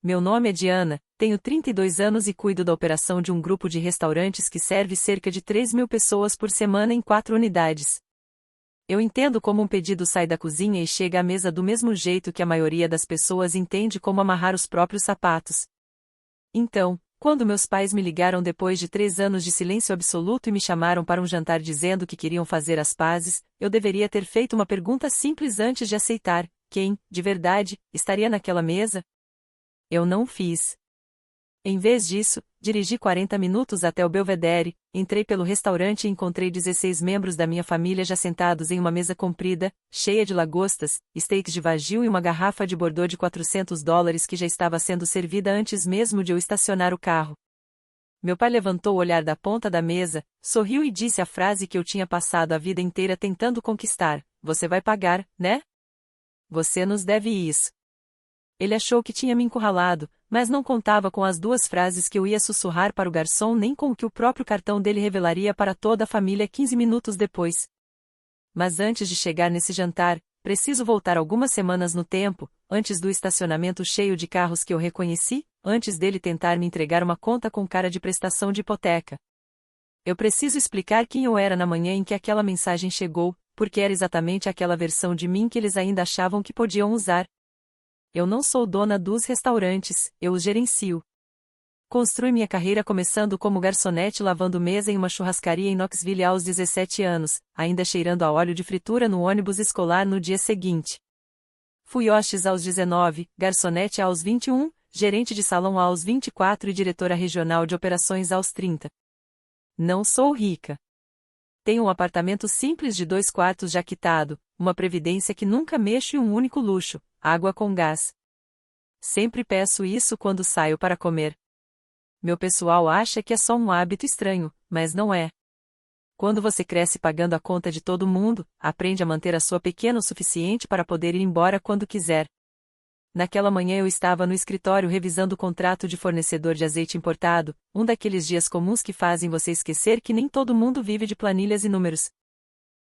Meu nome é Diana, tenho 32 anos e cuido da operação de um grupo de restaurantes que serve cerca de 3.000 pessoas por semana em 4 unidades. Eu entendo como um pedido sai da cozinha e chega à mesa do mesmo jeito que a maioria das pessoas entende como amarrar os próprios sapatos. Então, quando meus pais me ligaram depois de 3 anos de silêncio absoluto e me chamaram para um jantar dizendo que queriam fazer as pazes, eu deveria ter feito uma pergunta simples antes de aceitar: quem, de verdade, estaria naquela mesa? Eu não fiz. Em vez disso, dirigi 40 minutos até o Belvedere, entrei pelo restaurante e encontrei 16 membros da minha família já sentados em uma mesa comprida, cheia de lagostas, steaks de wagyu e uma garrafa de Bordeaux de $400 que já estava sendo servida antes mesmo de eu estacionar o carro. Meu pai levantou o olhar da ponta da mesa, sorriu e disse a frase que eu tinha passado a vida inteira tentando conquistar: "Você vai pagar, né? Você nos deve isso." Ele achou que tinha me encurralado, mas não contava com as 2 frases que eu ia sussurrar para o garçom nem com o que o próprio cartão dele revelaria para toda a família 15 minutos depois. Mas antes de chegar nesse jantar, preciso voltar algumas semanas no tempo, antes do estacionamento cheio de carros que eu reconheci, antes dele tentar me entregar uma conta com cara de prestação de hipoteca. Eu preciso explicar quem eu era na manhã em que aquela mensagem chegou, porque era exatamente aquela versão de mim que eles ainda achavam que podiam usar. Eu não sou dona dos restaurantes, eu os gerencio. Construí minha carreira começando como garçonete lavando mesa em uma churrascaria em Knoxville aos 17 anos, ainda cheirando a óleo de fritura no ônibus escolar no dia seguinte. Fui hostes aos 19, garçonete aos 21, gerente de salão aos 24 e diretora regional de operações aos 30. Não sou rica. Tenho um apartamento simples de 2 quartos já quitado, uma previdência que nunca mexo e um único luxo: água com gás. Sempre peço isso quando saio para comer. Meu pessoal acha que é só um hábito estranho, mas não é. Quando você cresce pagando a conta de todo mundo, aprende a manter a sua pequena o suficiente para poder ir embora quando quiser. Naquela manhã eu estava no escritório revisando o contrato de fornecedor de azeite importado, um daqueles dias comuns que fazem você esquecer que nem todo mundo vive de planilhas e números.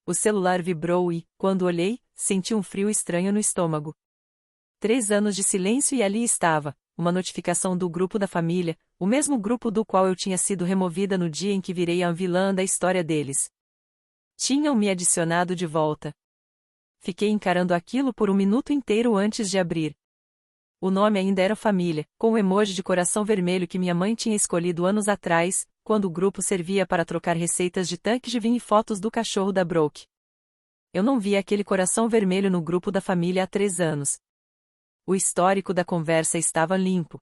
O celular vibrou e, quando olhei, senti um frio estranho no estômago. 3 anos de silêncio e ali estava, uma notificação do grupo da família, o mesmo grupo do qual eu tinha sido removida no dia em que virei a vilã da história deles. Tinham me adicionado de volta. Fiquei encarando aquilo por um minuto inteiro antes de abrir. O nome ainda era família, com o emoji de coração vermelho que minha mãe tinha escolhido anos atrás, quando o grupo servia para trocar receitas de tanques de vinho e fotos do cachorro da Brooke. Eu não via aquele coração vermelho no grupo da família há 3 anos. O histórico da conversa estava limpo.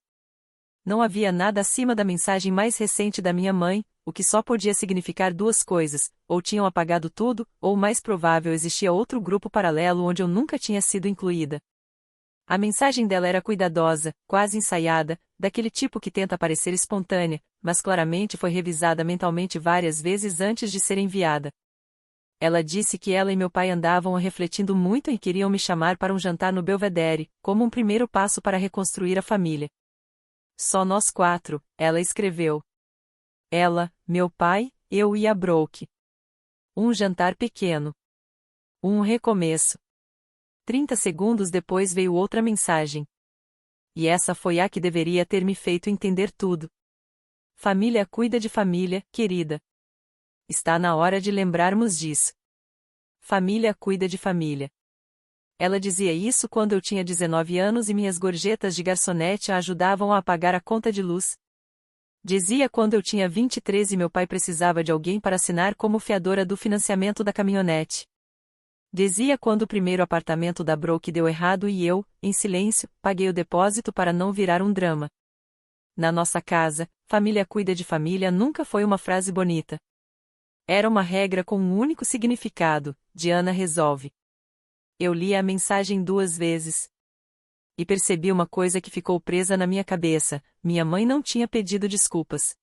Não havia nada acima da mensagem mais recente da minha mãe, o que só podia significar 2 coisas: ou tinham apagado tudo, ou mais provável existia outro grupo paralelo onde eu nunca tinha sido incluída. A mensagem dela era cuidadosa, quase ensaiada, daquele tipo que tenta parecer espontânea, mas claramente foi revisada mentalmente várias vezes antes de ser enviada. Ela disse que ela e meu pai andavam refletindo muito e queriam me chamar para um jantar no Belvedere, como um primeiro passo para reconstruir a família. Só nós 4, ela escreveu. Ela, meu pai, eu e a Brooke. Um jantar pequeno. Um recomeço. 30 segundos depois veio outra mensagem. E essa foi a que deveria ter me feito entender tudo. Família cuida de família, querida. Está na hora de lembrarmos disso. Família cuida de família. Ela dizia isso quando eu tinha 19 anos e minhas gorjetas de garçonete a ajudavam a pagar a conta de luz. Dizia quando eu tinha 23 e meu pai precisava de alguém para assinar como fiadora do financiamento da caminhonete. Dizia quando o primeiro apartamento da Brooke deu errado e eu, em silêncio, paguei o depósito para não virar um drama. Na nossa casa, família cuida de família nunca foi uma frase bonita. Era uma regra com um único significado: Diana resolve. Eu li a mensagem 2 vezes. E percebi uma coisa que ficou presa na minha cabeça: minha mãe não tinha pedido desculpas.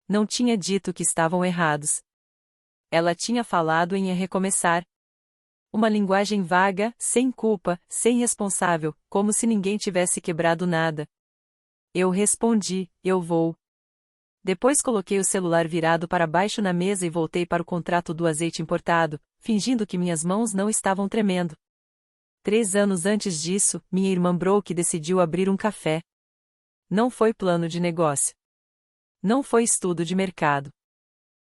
Não tinha dito que estavam errados. Ela tinha falado em recomeçar. Uma linguagem vaga, sem culpa, sem responsável, como se ninguém tivesse quebrado nada. Eu respondi: eu vou. Depois coloquei o celular virado para baixo na mesa e voltei para o contrato do azeite importado, fingindo que minhas mãos não estavam tremendo. 3 anos antes disso, minha irmã Brooke decidiu abrir um café. Não foi plano de negócio. Não foi estudo de mercado.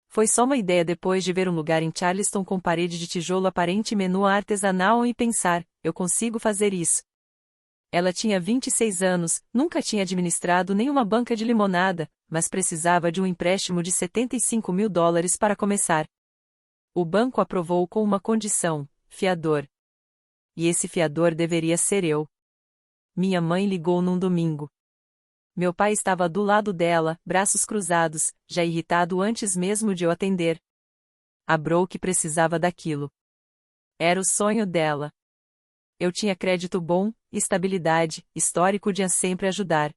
Foi só uma ideia depois de ver um lugar em Charleston com parede de tijolo aparente e menu artesanal e pensar, eu consigo fazer isso. Ela tinha 26 anos, nunca tinha administrado nenhuma banca de limonada, mas precisava de um empréstimo de $75.000 para começar. O banco aprovou com uma condição, fiador. E esse fiador deveria ser eu. Minha mãe ligou num domingo. Meu pai estava do lado dela, braços cruzados, já irritado antes mesmo de eu atender. A Brooke precisava daquilo. Era o sonho dela. Eu tinha crédito bom, estabilidade, histórico de sempre ajudar.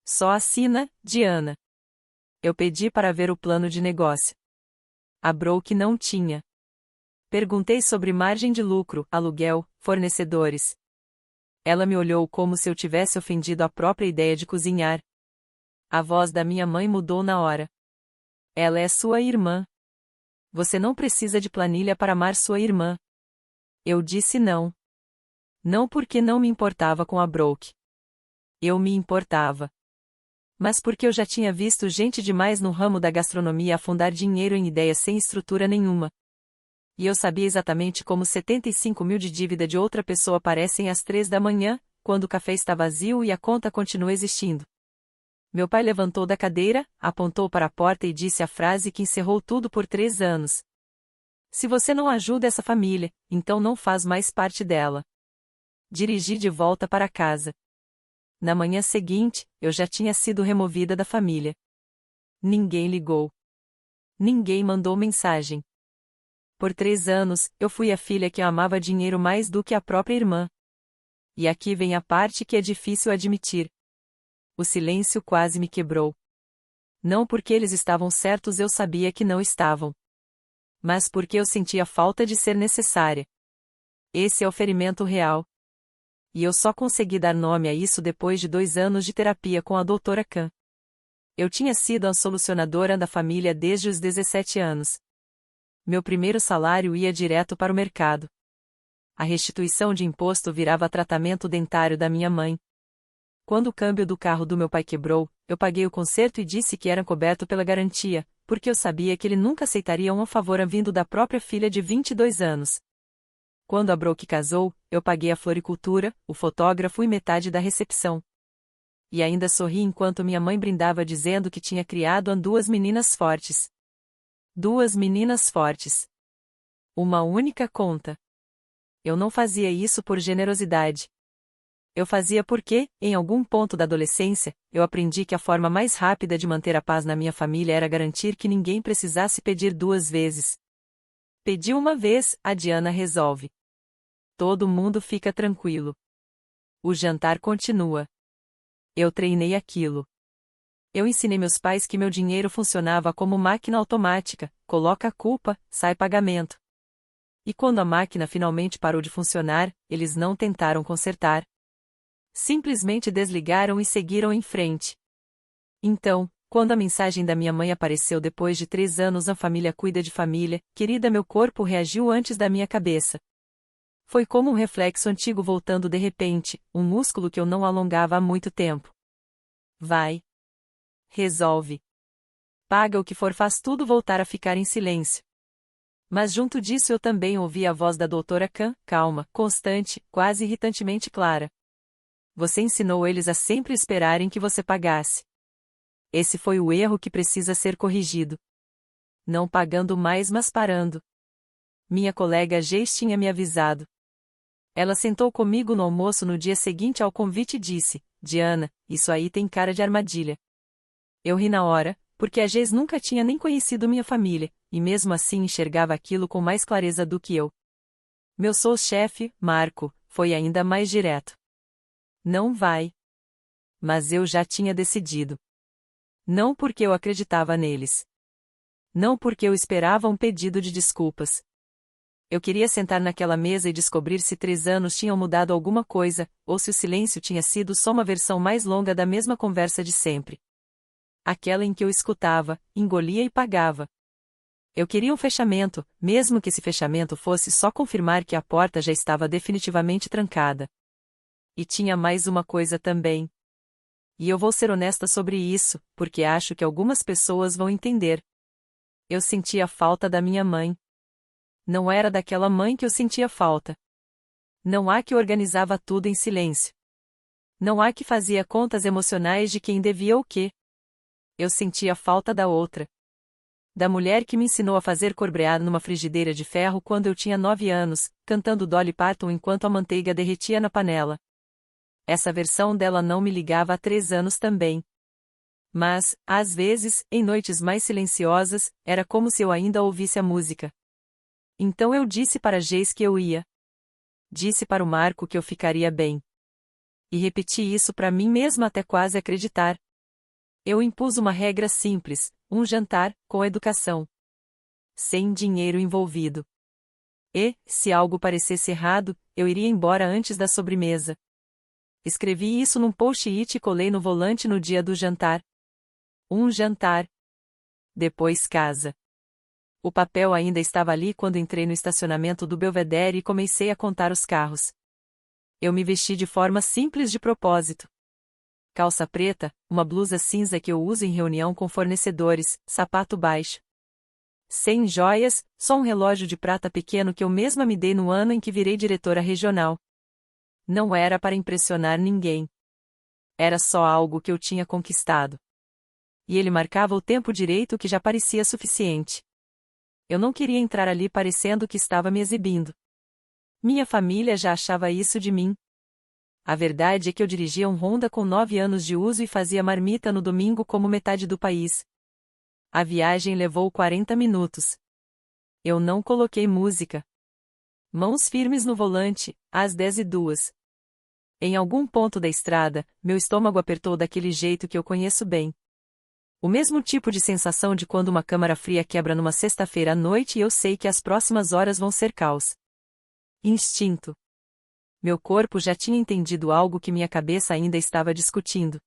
Só assina, Diana. Eu pedi para ver o plano de negócio. A Brooke não tinha. Perguntei sobre margem de lucro, aluguel, fornecedores. Ela me olhou como se eu tivesse ofendido a própria ideia de cozinhar. A voz da minha mãe mudou na hora. Ela é sua irmã. Você não precisa de planilha para amar sua irmã. Eu disse não. Não porque não me importava com a Brooke. Eu me importava. Mas porque eu já tinha visto gente demais no ramo da gastronomia afundar dinheiro em ideias sem estrutura nenhuma. E eu sabia exatamente como 75 mil de dívida de outra pessoa aparecem às 3 da manhã, quando o café está vazio e a conta continua existindo. Meu pai levantou da cadeira, apontou para a porta e disse a frase que encerrou tudo por 3 anos. Se você não ajuda essa família, então não faz mais parte dela. Dirigi de volta para casa. Na manhã seguinte, eu já tinha sido removida da família. Ninguém ligou. Ninguém mandou mensagem. Por 3 anos, eu fui a filha que amava dinheiro mais do que a própria irmã. E aqui vem a parte que é difícil admitir. O silêncio quase me quebrou. Não porque eles estavam certos, eu sabia que não estavam. Mas porque eu sentia falta de ser necessária. Esse é o ferimento real. E eu só consegui dar nome a isso depois de 2 anos de terapia com a doutora Khan. Eu tinha sido a solucionadora da família desde os 17 anos. Meu primeiro salário ia direto para o mercado. A restituição de imposto virava tratamento dentário da minha mãe. Quando o câmbio do carro do meu pai quebrou, eu paguei o conserto e disse que era coberto pela garantia, porque eu sabia que ele nunca aceitaria um favor vindo da própria filha de 22 anos. Quando a Brooke casou, eu paguei a floricultura, o fotógrafo e metade da recepção. E ainda sorri enquanto minha mãe brindava dizendo que tinha criado 2 meninas fortes. 2 meninas fortes. Uma única conta. Eu não fazia isso por generosidade. Eu fazia porque, em algum ponto da adolescência, eu aprendi que a forma mais rápida de manter a paz na minha família era garantir que ninguém precisasse pedir 2 vezes. Pedi uma vez, a Diana resolve. Todo mundo fica tranquilo. O jantar continua. Eu treinei aquilo. Eu ensinei meus pais que meu dinheiro funcionava como máquina automática, coloca a culpa, sai pagamento. E quando a máquina finalmente parou de funcionar, eles não tentaram consertar. Simplesmente desligaram e seguiram em frente. Então, quando a mensagem da minha mãe apareceu depois de 3 anos, a família cuida de família, querida, meu corpo reagiu antes da minha cabeça. Foi como um reflexo antigo voltando de repente, um músculo que eu não alongava há muito tempo. Vai. Resolve. Paga o que for, faz tudo voltar a ficar em silêncio. Mas junto disso eu também ouvi a voz da doutora Khan, calma, constante, quase irritantemente clara. Você ensinou eles a sempre esperarem que você pagasse. Esse foi o erro que precisa ser corrigido. Não pagando mais, mas parando. Minha colega Jace tinha me avisado. Ela sentou comigo no almoço no dia seguinte ao convite e disse, Diana, isso aí tem cara de armadilha. Eu ri na hora, porque a Jace nunca tinha nem conhecido minha família, e mesmo assim enxergava aquilo com mais clareza do que eu. Meu sous-chefe, Marco, foi ainda mais direto. Não vai. Mas eu já tinha decidido. Não porque eu acreditava neles. Não porque eu esperava um pedido de desculpas. Eu queria sentar naquela mesa e descobrir se 3 anos tinham mudado alguma coisa, ou se o silêncio tinha sido só uma versão mais longa da mesma conversa de sempre. Aquela em que eu escutava, engolia e pagava. Eu queria um fechamento, mesmo que esse fechamento fosse só confirmar que a porta já estava definitivamente trancada. E tinha mais uma coisa também. E eu vou ser honesta sobre isso, porque acho que algumas pessoas vão entender. Eu sentia falta da minha mãe. Não era daquela mãe que eu sentia falta. Não há que organizava tudo em silêncio. Não há que fazia contas emocionais de quem devia o quê. Eu sentia falta da outra. Da mulher que me ensinou a fazer corbreado numa frigideira de ferro quando eu tinha 9 anos, cantando Dolly Parton enquanto a manteiga derretia na panela. Essa versão dela não me ligava há 3 anos também. Mas, às vezes, em noites mais silenciosas, era como se eu ainda ouvisse a música. Então eu disse para Jace que eu ia. Disse para o Marco que eu ficaria bem. E repeti isso para mim mesma até quase acreditar. Eu impus uma regra simples, um jantar, com educação. Sem dinheiro envolvido. E, se algo parecesse errado, eu iria embora antes da sobremesa. Escrevi isso num post-it e colei no volante no dia do jantar. Um jantar. Depois casa. O papel ainda estava ali quando entrei no estacionamento do Belvedere e comecei a contar os carros. Eu me vesti de forma simples de propósito. Calça preta, uma blusa cinza que eu uso em reunião com fornecedores, sapato baixo. Sem joias, só um relógio de prata pequeno que eu mesma me dei no ano em que virei diretora regional. Não era para impressionar ninguém. Era só algo que eu tinha conquistado. E ele marcava o tempo direito que já parecia suficiente. Eu não queria entrar ali parecendo que estava me exibindo. Minha família já achava isso de mim. A verdade é que eu dirigia um Honda com 9 anos de uso e fazia marmita no domingo como metade do país. A viagem levou 40 minutos. Eu não coloquei música. Mãos firmes no volante, às 10h02. Em algum ponto da estrada, meu estômago apertou daquele jeito que eu conheço bem. O mesmo tipo de sensação de quando uma câmara fria quebra numa sexta-feira à noite e eu sei que as próximas horas vão ser caos. Instinto. Meu corpo já tinha entendido algo que minha cabeça ainda estava discutindo.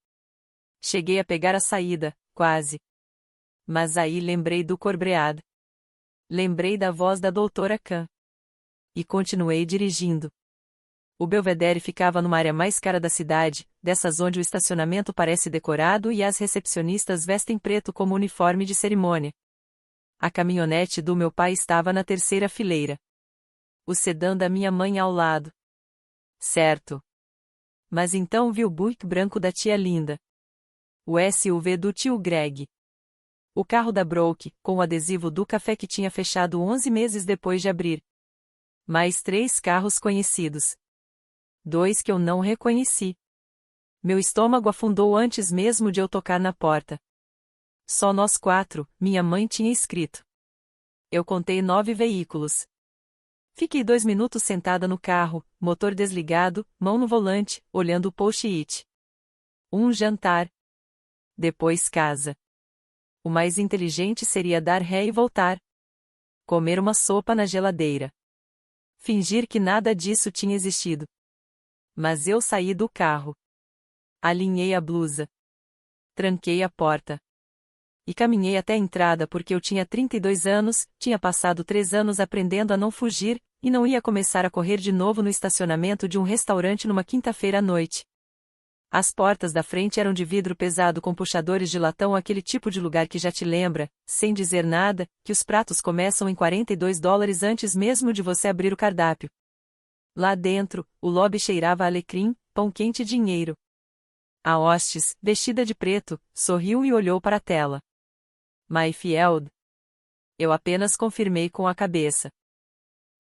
Cheguei a pegar a saída, quase. Mas aí lembrei do Corbread. Lembrei da voz da doutora Khan. E continuei dirigindo. O Belvedere ficava numa área mais cara da cidade, dessas onde o estacionamento parece decorado e as recepcionistas vestem preto como uniforme de cerimônia. A caminhonete do meu pai estava na terceira fileira. O sedã da minha mãe ao lado. Certo. Mas então vi o Buick branco da tia Linda. O SUV do tio Greg. O carro da Broke, com o adesivo do café que tinha fechado 11 meses depois de abrir. Mais 3 carros conhecidos. 2 que eu não reconheci. Meu estômago afundou antes mesmo de eu tocar na porta. Só nós 4, minha mãe tinha escrito. Eu contei 9 veículos. Fiquei 2 minutos sentada no carro, motor desligado, mão no volante, olhando o post-it. Um jantar. Depois casa. O mais inteligente seria dar ré e voltar. Comer uma sopa na geladeira. Fingir que nada disso tinha existido. Mas eu saí do carro. Alinhei a blusa. Tranquei a porta. E caminhei até a entrada porque eu tinha 32 anos, tinha passado 3 anos aprendendo a não fugir, e não ia começar a correr de novo no estacionamento de um restaurante numa quinta-feira à noite. As portas da frente eram de vidro pesado com puxadores de latão, aquele tipo de lugar que já te lembra, sem dizer nada, que os pratos começam em $42 antes mesmo de você abrir o cardápio. Lá dentro, o lobby cheirava a alecrim, pão quente e dinheiro. A hostes, vestida de preto, sorriu e olhou para a tela. Mayfield. Eu apenas confirmei com a cabeça.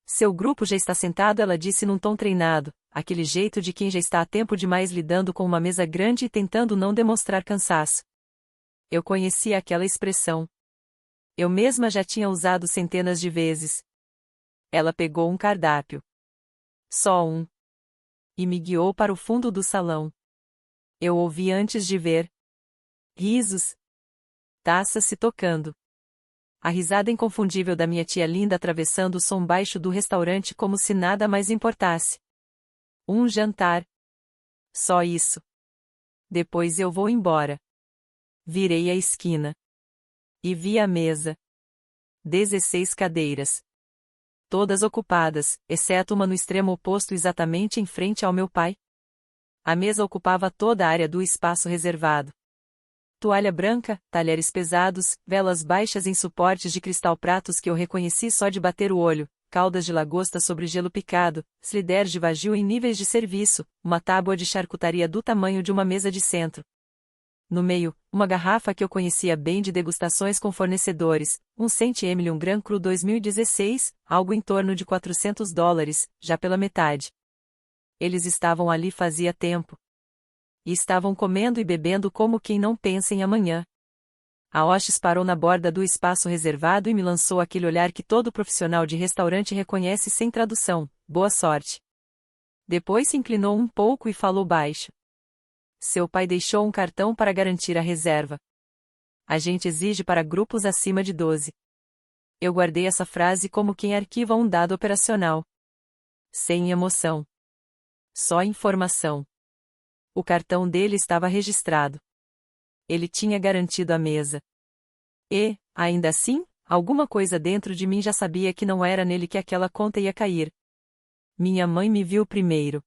Seu grupo já está sentado, ela disse num tom treinado, aquele jeito de quem já está há tempo demais lidando com uma mesa grande e tentando não demonstrar cansaço. Eu conhecia aquela expressão. Eu mesma já tinha usado centenas de vezes. Ela pegou um cardápio. Só um. E me guiou para o fundo do salão. Eu ouvi antes de ver. Risos. Taças se tocando. A risada inconfundível da minha tia Linda atravessando o som baixo do restaurante como se nada mais importasse. Um jantar. Só isso. Depois eu vou embora. Virei a esquina. E vi a mesa. 16 cadeiras. Todas ocupadas, exceto uma no extremo oposto exatamente em frente ao meu pai. A mesa ocupava toda a área do espaço reservado. Toalha branca, talheres pesados, velas baixas em suportes de cristal, pratos que eu reconheci só de bater o olho, caldas de lagosta sobre gelo picado, sliders de vagil em níveis de serviço, uma tábua de charcutaria do tamanho de uma mesa de centro. No meio, uma garrafa que eu conhecia bem de degustações com fornecedores, um Saint Emilion Grand Cru 2016, algo em torno de $400, já pela metade. Eles estavam ali fazia tempo. E estavam comendo e bebendo como quem não pensa em amanhã. A Oshis parou na borda do espaço reservado e me lançou aquele olhar que todo profissional de restaurante reconhece sem tradução: boa sorte. Depois se inclinou um pouco e falou baixo. Seu pai deixou um cartão para garantir a reserva. A gente exige para grupos acima de 12. Eu guardei essa frase como quem arquiva um dado operacional. Sem emoção. Só informação. O cartão dele estava registrado. Ele tinha garantido a mesa. E, ainda assim, alguma coisa dentro de mim já sabia que não era nele que aquela conta ia cair. Minha mãe me viu primeiro.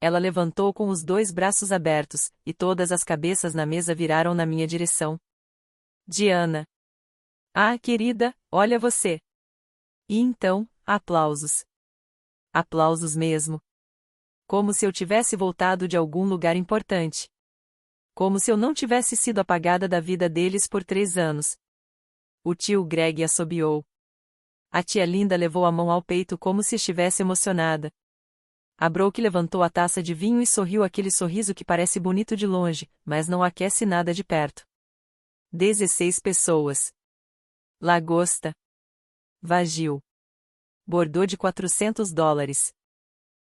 Ela levantou com os 2 braços abertos, e todas as cabeças na mesa viraram na minha direção. Diana. Ah, querida, olha você. E então, aplausos. Aplausos mesmo. Como se eu tivesse voltado de algum lugar importante. Como se eu não tivesse sido apagada da vida deles por 3 anos. O tio Greg assobiou. A tia Linda levou a mão ao peito como se estivesse emocionada. A Brooke levantou a taça de vinho e sorriu aquele sorriso que parece bonito de longe, mas não aquece nada de perto. 16 pessoas. Lagosta. Vagil. Bordô de $400.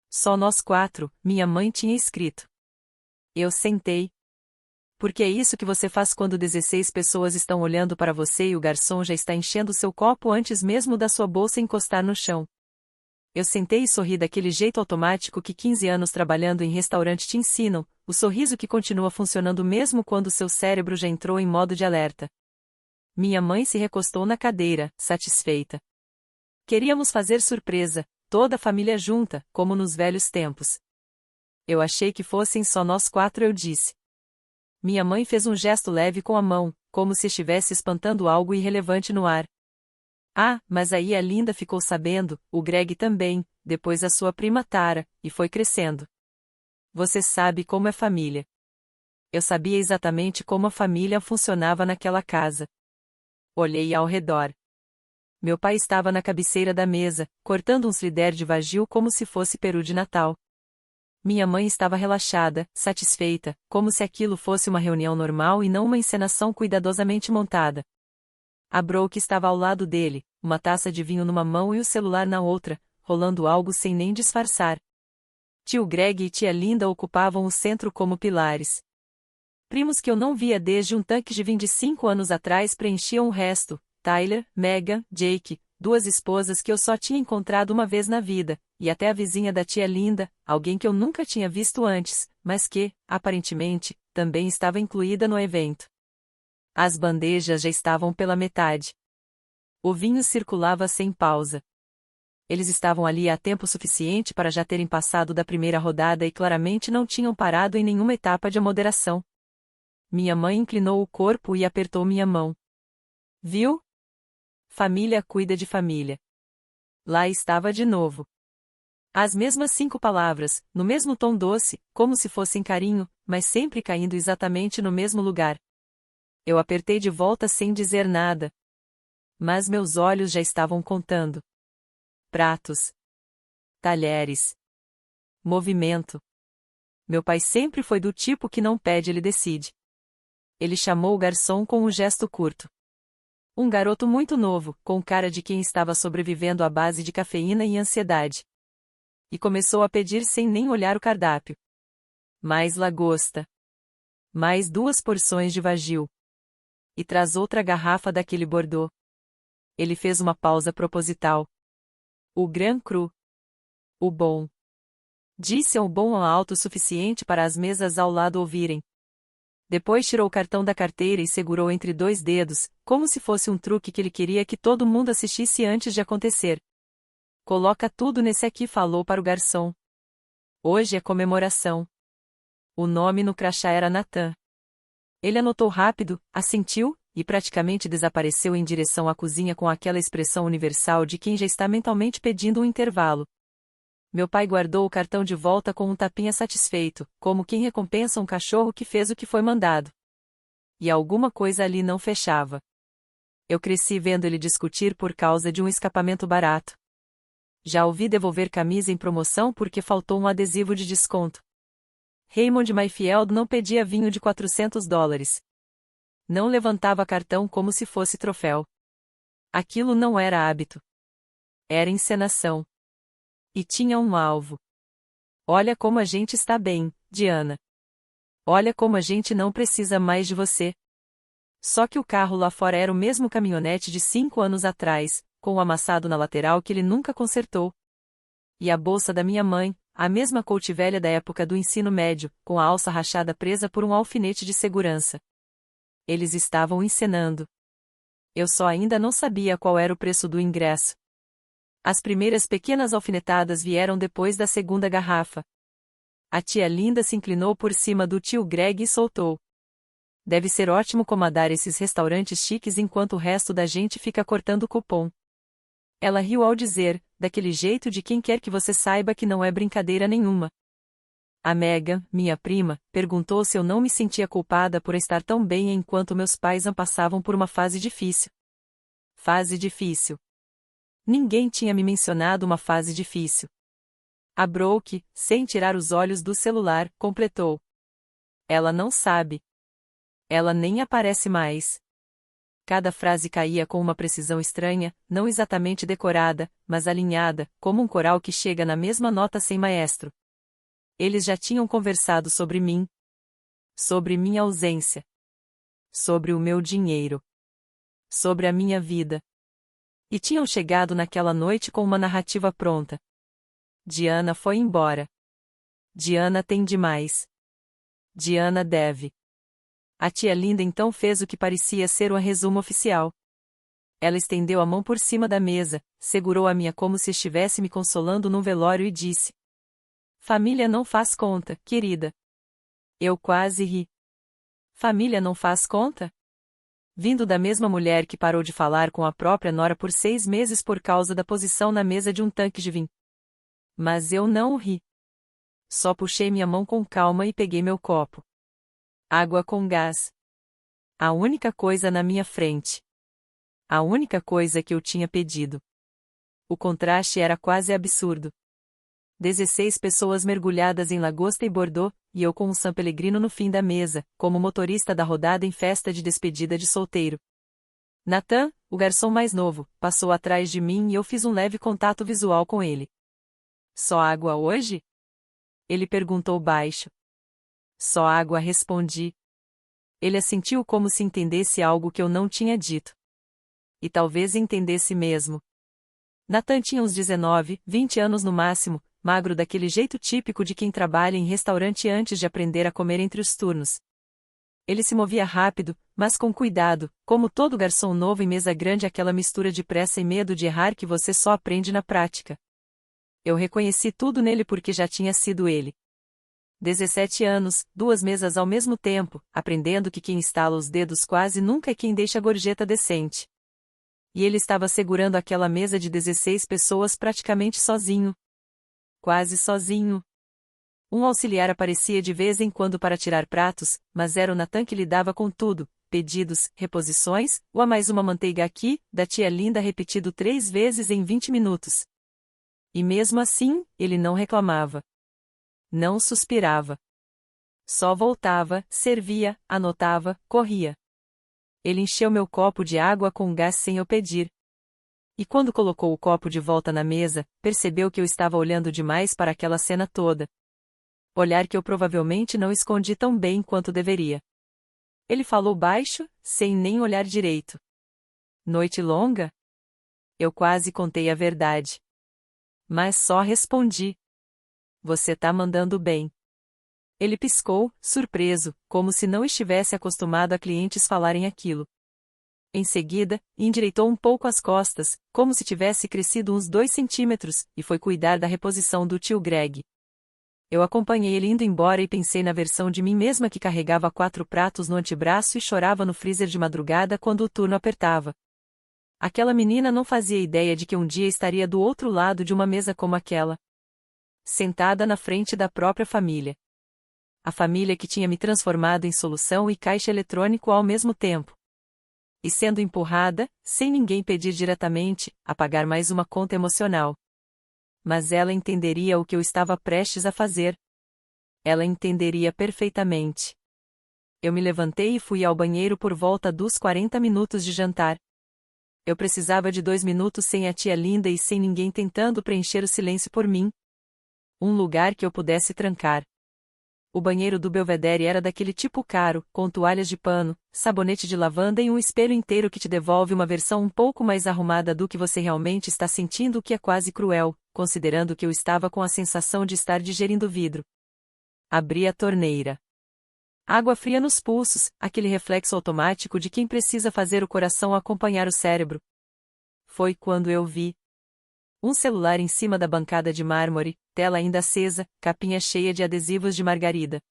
Só nós 4, minha mãe tinha escrito. Eu sentei. Porque é isso que você faz quando 16 pessoas estão olhando para você e o garçom já está enchendo seu copo antes mesmo da sua bolsa encostar no chão. Eu sentei e sorri daquele jeito automático que 15 anos trabalhando em restaurante te ensinam, o sorriso que continua funcionando mesmo quando seu cérebro já entrou em modo de alerta. Minha mãe se recostou na cadeira, satisfeita. Queríamos fazer surpresa, toda a família junta, como nos velhos tempos. Eu achei que fossem só nós 4, eu disse. Minha mãe fez um gesto leve com a mão, como se estivesse espantando algo irrelevante no ar. Ah, mas aí a Linda ficou sabendo, o Greg também, depois a sua prima Tara, e foi crescendo. Você sabe como é família. Eu sabia exatamente como a família funcionava naquela casa. Olhei ao redor. Meu pai estava na cabeceira da mesa, cortando um sliders de vagil como se fosse peru de Natal. Minha mãe estava relaxada, satisfeita, como se aquilo fosse uma reunião normal e não uma encenação cuidadosamente montada. A Brooke estava ao lado dele, uma taça de vinho numa mão e o celular na outra, rolando algo sem nem disfarçar. Tio Greg e tia Linda ocupavam o centro como pilares. Primos que eu não via desde um tanque de 25 anos atrás preenchiam o resto: Tyler, Megan, Jake, 2 esposas que eu só tinha encontrado uma vez na vida, e até a vizinha da tia Linda, alguém que eu nunca tinha visto antes, mas que, aparentemente, também estava incluída no evento. As bandejas já estavam pela metade. O vinho circulava sem pausa. Eles estavam ali há tempo suficiente para já terem passado da primeira rodada e claramente não tinham parado em nenhuma etapa de moderação. Minha mãe inclinou o corpo e apertou minha mão. Viu? Família cuida de família. Lá estava de novo. As mesmas 5 palavras, no mesmo tom doce, como se fossem carinho, mas sempre caindo exatamente no mesmo lugar. Eu apertei de volta sem dizer nada. Mas meus olhos já estavam contando. Pratos. Talheres. Movimento. Meu pai sempre foi do tipo que não pede, ele decide. Ele chamou o garçom com um gesto curto. Um garoto muito novo, com cara de quem estava sobrevivendo à base de cafeína e ansiedade. E começou a pedir sem nem olhar o cardápio. Mais lagosta. Mais 2 porções de vagil. E traz outra garrafa daquele Bordeaux. Ele fez uma pausa proposital. O Grand Cru. O bom. Disse o bom alto o suficiente para as mesas ao lado ouvirem. Depois tirou o cartão da carteira e segurou entre 2 dedos, como se fosse um truque que ele queria que todo mundo assistisse antes de acontecer. Coloca tudo nesse aqui, falou para o garçom. Hoje é comemoração. O nome no crachá era Nathan. Ele anotou rápido, assentiu, e praticamente desapareceu em direção à cozinha com aquela expressão universal de quem já está mentalmente pedindo um intervalo. Meu pai guardou o cartão de volta com um tapinha satisfeito, como quem recompensa um cachorro que fez o que foi mandado. E alguma coisa ali não fechava. Eu cresci vendo ele discutir por causa de um escapamento barato. Já ouvi devolver camisa em promoção porque faltou um adesivo de desconto. Raymond Mayfield não pedia vinho de $400. Não levantava cartão como se fosse troféu. Aquilo não era hábito. Era encenação. E tinha um alvo. Olha como a gente está bem, Diana. Olha como a gente não precisa mais de você. Só que o carro lá fora era o mesmo caminhonete de 5 anos atrás, com o amassado na lateral que ele nunca consertou. E a bolsa da minha mãe, a mesma Colt velha da época do ensino médio, com a alça rachada presa por um alfinete de segurança. Eles estavam encenando. Eu só ainda não sabia qual era o preço do ingresso. As primeiras pequenas alfinetadas vieram depois da segunda garrafa. A tia Linda se inclinou por cima do tio Greg e soltou. Deve ser ótimo comandar esses restaurantes chiques enquanto o resto da gente fica cortando cupom. Ela riu ao dizer, daquele jeito de quem quer que você saiba que não é brincadeira nenhuma. A Megan, minha prima, perguntou se eu não me sentia culpada por estar tão bem enquanto meus pais passavam por uma fase difícil. Fase difícil. Ninguém tinha me mencionado uma fase difícil. A Brooke, sem tirar os olhos do celular, completou. Ela não sabe. Ela nem aparece mais. Cada frase caía com uma precisão estranha, não exatamente decorada, mas alinhada, como um coral que chega na mesma nota sem maestro. Eles já tinham conversado sobre mim. Sobre minha ausência. Sobre o meu dinheiro. Sobre a minha vida. E tinham chegado naquela noite com uma narrativa pronta. Diana foi embora. Diana tem demais. Diana deve. A tia Linda então fez o que parecia ser um resumo oficial. Ela estendeu a mão por cima da mesa, segurou a minha como se estivesse me consolando num velório e disse: Família não faz conta, querida. Eu quase ri. Família não faz conta? Vindo da mesma mulher que parou de falar com a própria nora por 6 meses por causa da posição na mesa de um tanque de vinho. Mas eu não ri. Só puxei minha mão com calma e peguei meu copo. Água com gás. A única coisa na minha frente. A única coisa que eu tinha pedido. O contraste era quase absurdo. 16 pessoas mergulhadas em lagosta e Bordeaux, e eu com um San Pellegrino no fim da mesa, como motorista da rodada em festa de despedida de solteiro. Nathan, o garçom mais novo, passou atrás de mim e eu fiz um leve contato visual com ele. Só água hoje? Ele perguntou baixo. Só água, respondi. Ele assentiu como se entendesse algo que eu não tinha dito. E talvez entendesse mesmo. Nathan tinha uns 19, 20 anos no máximo, magro daquele jeito típico de quem trabalha em restaurante antes de aprender a comer entre os turnos. Ele se movia rápido, mas com cuidado, como todo garçom novo em mesa grande, aquela mistura de pressa e medo de errar que você só aprende na prática. Eu reconheci tudo nele porque já tinha sido ele. 17 anos, 2 mesas ao mesmo tempo, aprendendo que quem estala os dedos quase nunca é quem deixa a gorjeta decente. E ele estava segurando aquela mesa de 16 pessoas praticamente sozinho. Quase sozinho. Um auxiliar aparecia de vez em quando para tirar pratos, mas era o Nathan que lidava com tudo, pedidos, reposições, ou a mais uma manteiga aqui, da tia Linda repetido 3 vezes em 20 minutos. E mesmo assim, ele não reclamava. Não suspirava. Só voltava, servia, anotava, corria. Ele encheu meu copo de água com gás sem eu pedir. E quando colocou o copo de volta na mesa, percebeu que eu estava olhando demais para aquela cena toda. Olhar que eu provavelmente não escondi tão bem quanto deveria. Ele falou baixo, sem nem olhar direito. Noite longa? Eu quase contei a verdade. Mas só respondi. Você tá mandando bem. Ele piscou, surpreso, como se não estivesse acostumado a clientes falarem aquilo. Em seguida, endireitou um pouco as costas, como se tivesse crescido uns 2 centímetros, e foi cuidar da reposição do tio Greg. Eu acompanhei ele indo embora e pensei na versão de mim mesma que carregava 4 pratos no antebraço e chorava no freezer de madrugada quando o turno apertava. Aquela menina não fazia ideia de que um dia estaria do outro lado de uma mesa como aquela. Sentada na frente da própria família. A família que tinha me transformado em solução e caixa eletrônico ao mesmo tempo. E sendo empurrada, sem ninguém pedir diretamente, a pagar mais uma conta emocional. Mas ela entenderia o que eu estava prestes a fazer. Ela entenderia perfeitamente. Eu me levantei e fui ao banheiro por volta dos 40 minutos de jantar. Eu precisava de 2 minutos sem a tia Linda e sem ninguém tentando preencher o silêncio por mim. Um lugar que eu pudesse trancar. O banheiro do Belvedere era daquele tipo caro, com toalhas de pano, sabonete de lavanda e um espelho inteiro que te devolve uma versão um pouco mais arrumada do que você realmente está sentindo, o que é quase cruel, considerando que eu estava com a sensação de estar digerindo vidro. Abri a torneira. Água fria nos pulsos, aquele reflexo automático de quem precisa fazer o coração acompanhar o cérebro. Foi quando eu vi um celular em cima da bancada de mármore, tela ainda acesa, capinha cheia de adesivos de margarida.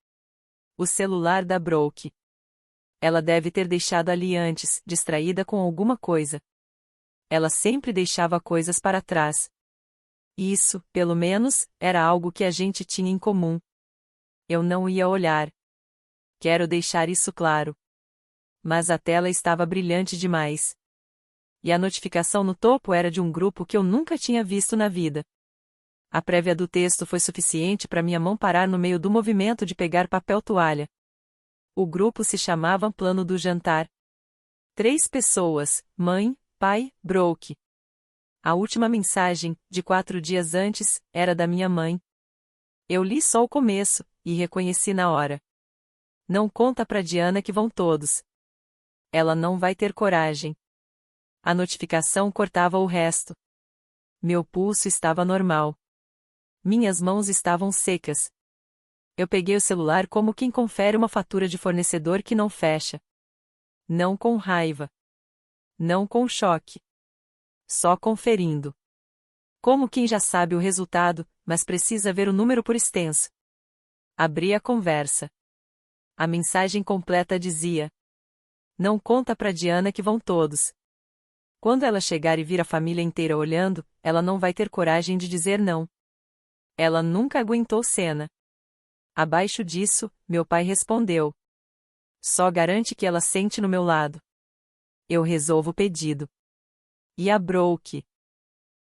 O celular da Brooke. Ela deve ter deixado ali antes, distraída com alguma coisa. Ela sempre deixava coisas para trás. Isso, pelo menos, era algo que a gente tinha em comum. Eu não ia olhar. Quero deixar isso claro. Mas a tela estava brilhante demais. E a notificação no topo era de um grupo que eu nunca tinha visto na vida. A prévia do texto foi suficiente para minha mão parar no meio do movimento de pegar papel toalha. O grupo se chamava Plano do Jantar. 3 pessoas, mãe, pai, Brooke. A última mensagem, de 4 dias antes, era da minha mãe. Eu li só o começo, e reconheci na hora. Não conta pra Diana que vão todos. Ela não vai ter coragem. A notificação cortava o resto. Meu pulso estava normal. Minhas mãos estavam secas. Eu peguei o celular como quem confere uma fatura de fornecedor que não fecha. Não com raiva. Não com choque. Só conferindo. Como quem já sabe o resultado, mas precisa ver o número por extenso. Abri a conversa. A mensagem completa dizia: não conta pra Diana que vão todos. Quando ela chegar e vir a família inteira olhando, ela não vai ter coragem de dizer não. Ela nunca aguentou cena. Abaixo disso, meu pai respondeu: só garante que ela sente no meu lado. Eu resolvo o pedido. E a Brooke?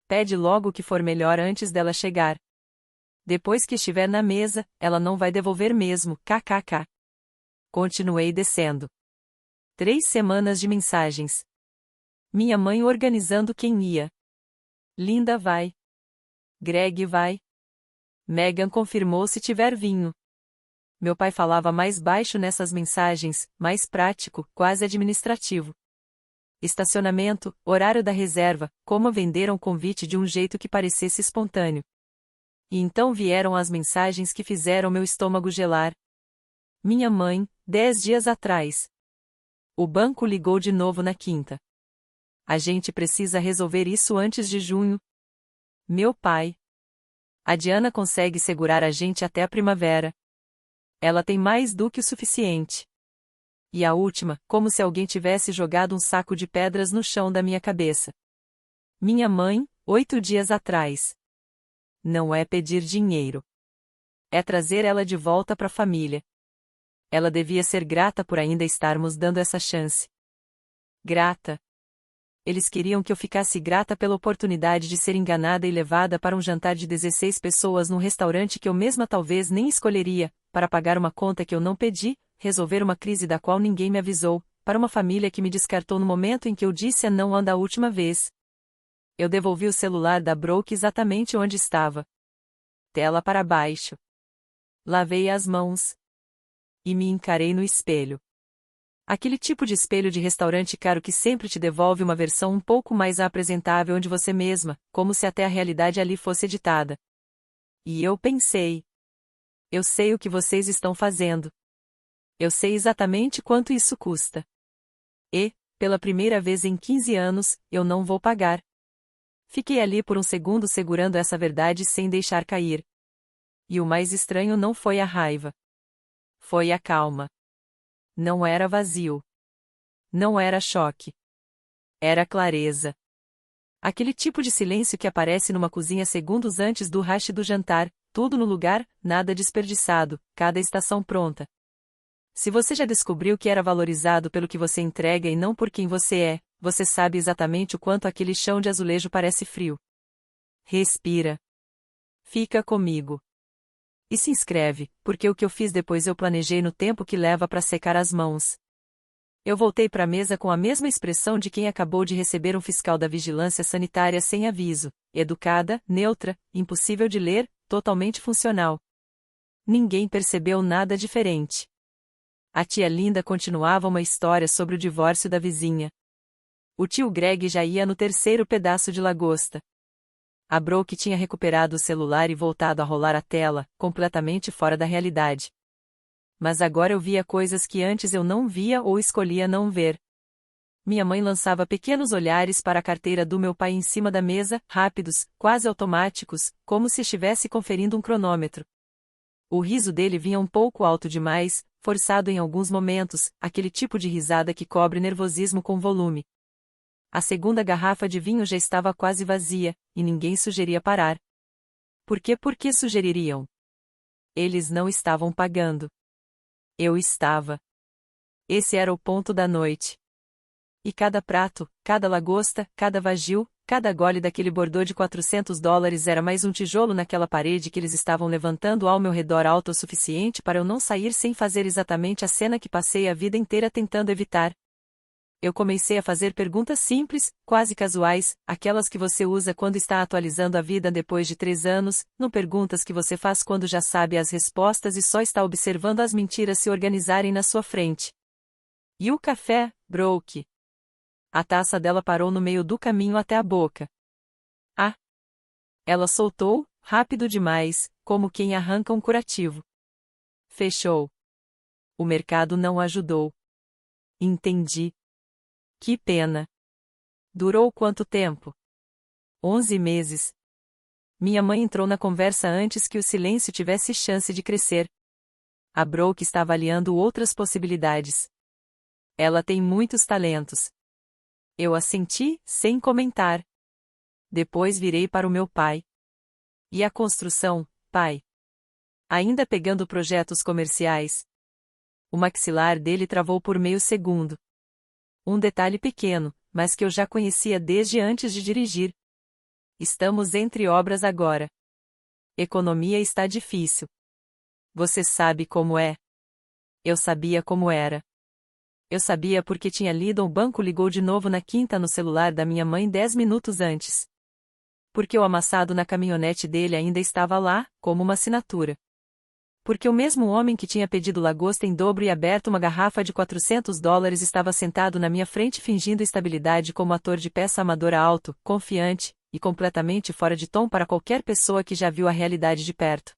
Pede logo o que for melhor antes dela chegar. Depois que estiver na mesa, ela não vai devolver mesmo, kkk. Continuei descendo. 3 semanas de mensagens. Minha mãe organizando quem ia. Linda vai. Greg vai. Megan confirmou se tiver vinho. Meu pai falava mais baixo nessas mensagens, mais prático, quase administrativo. Estacionamento, horário da reserva, como venderam o convite de um jeito que parecesse espontâneo. E então vieram as mensagens que fizeram meu estômago gelar. Minha mãe, 10 dias atrás. O banco ligou de novo na quinta. A gente precisa resolver isso antes de junho. Meu pai. A Diana consegue segurar a gente até a primavera. Ela tem mais do que o suficiente. E a última, como se alguém tivesse jogado um saco de pedras no chão da minha cabeça. Minha mãe, 8 dias atrás. Não é pedir dinheiro. É trazer ela de volta para a família. Ela devia ser grata por ainda estarmos dando essa chance. Grata. Eles queriam que eu ficasse grata pela oportunidade de ser enganada e levada para um jantar de 16 pessoas num restaurante que eu mesma talvez nem escolheria, para pagar uma conta que eu não pedi, resolver uma crise da qual ninguém me avisou, para uma família que me descartou no momento em que eu disse a não da última vez. Eu devolvi o celular da Brooke exatamente onde estava. Tela para baixo. Lavei as mãos. E me encarei no espelho. Aquele tipo de espelho de restaurante caro que sempre te devolve uma versão um pouco mais apresentável de você mesma, como se até a realidade ali fosse editada. E eu pensei: eu sei o que vocês estão fazendo. Eu sei exatamente quanto isso custa. E, pela primeira vez em 15 anos, eu não vou pagar. Fiquei ali por um segundo segurando essa verdade sem deixar cair. E o mais estranho não foi a raiva. Foi a calma. Não era vazio. Não era choque. Era clareza. Aquele tipo de silêncio que aparece numa cozinha segundos antes do rush do jantar, tudo no lugar, nada desperdiçado, cada estação pronta. Se você já descobriu que era valorizado pelo que você entrega e não por quem você é, você sabe exatamente o quanto aquele chão de azulejo parece frio. Respira. Fica comigo. E se inscreve, porque o que eu fiz depois eu planejei no tempo que leva para secar as mãos. Eu voltei para a mesa com a mesma expressão de quem acabou de receber um fiscal da vigilância sanitária sem aviso, educada, neutra, impossível de ler, totalmente funcional. Ninguém percebeu nada diferente. A tia Linda continuava uma história sobre o divórcio da vizinha. O tio Greg já ia no terceiro pedaço de lagosta. A Brooke tinha recuperado o celular e voltado a rolar a tela, completamente fora da realidade. Mas agora eu via coisas que antes eu não via ou escolhia não ver. Minha mãe lançava pequenos olhares para a carteira do meu pai em cima da mesa, rápidos, quase automáticos, como se estivesse conferindo um cronômetro. O riso dele vinha um pouco alto demais, forçado em alguns momentos, aquele tipo de risada que cobre nervosismo com volume. A segunda garrafa de vinho já estava quase vazia, e ninguém sugeria parar. Por que sugeririam? Eles não estavam pagando. Eu estava. Esse era o ponto da noite. E cada prato, cada lagosta, cada vagil, cada gole daquele bordô de $400 era mais um tijolo naquela parede que eles estavam levantando ao meu redor alto o suficiente para eu não sair sem fazer exatamente a cena que passei a vida inteira tentando evitar. Eu comecei a fazer perguntas simples, quase casuais, aquelas que você usa quando está atualizando a vida depois de 3 anos, não perguntas que você faz quando já sabe as respostas e só está observando as mentiras se organizarem na sua frente. E o café, Brooke? A taça dela parou no meio do caminho até a boca. Ah! Ela soltou, rápido demais, como quem arranca um curativo. Fechou. O mercado não ajudou. Entendi. Que pena. Durou quanto tempo? 11 meses. Minha mãe entrou na conversa antes que o silêncio tivesse chance de crescer. A Brooke está avaliando outras possibilidades. Ela tem muitos talentos. Eu assenti, sem comentar. Depois virei para o meu pai. E a construção, pai? Ainda pegando projetos comerciais? O maxilar dele travou por meio segundo. Um detalhe pequeno, mas que eu já conhecia desde antes de dirigir. Estamos entre obras agora. Economia está difícil. Você sabe como é? Eu sabia como era. Eu sabia porque tinha lido. O banco ligou de novo na quinta no celular da minha mãe 10 minutos antes. Porque o amassado na caminhonete dele ainda estava lá, como uma assinatura. Porque o mesmo homem que tinha pedido lagosta em dobro e aberto uma garrafa de $400 estava sentado na minha frente fingindo estabilidade como ator de peça amadora alto, confiante, e completamente fora de tom para qualquer pessoa que já viu a realidade de perto.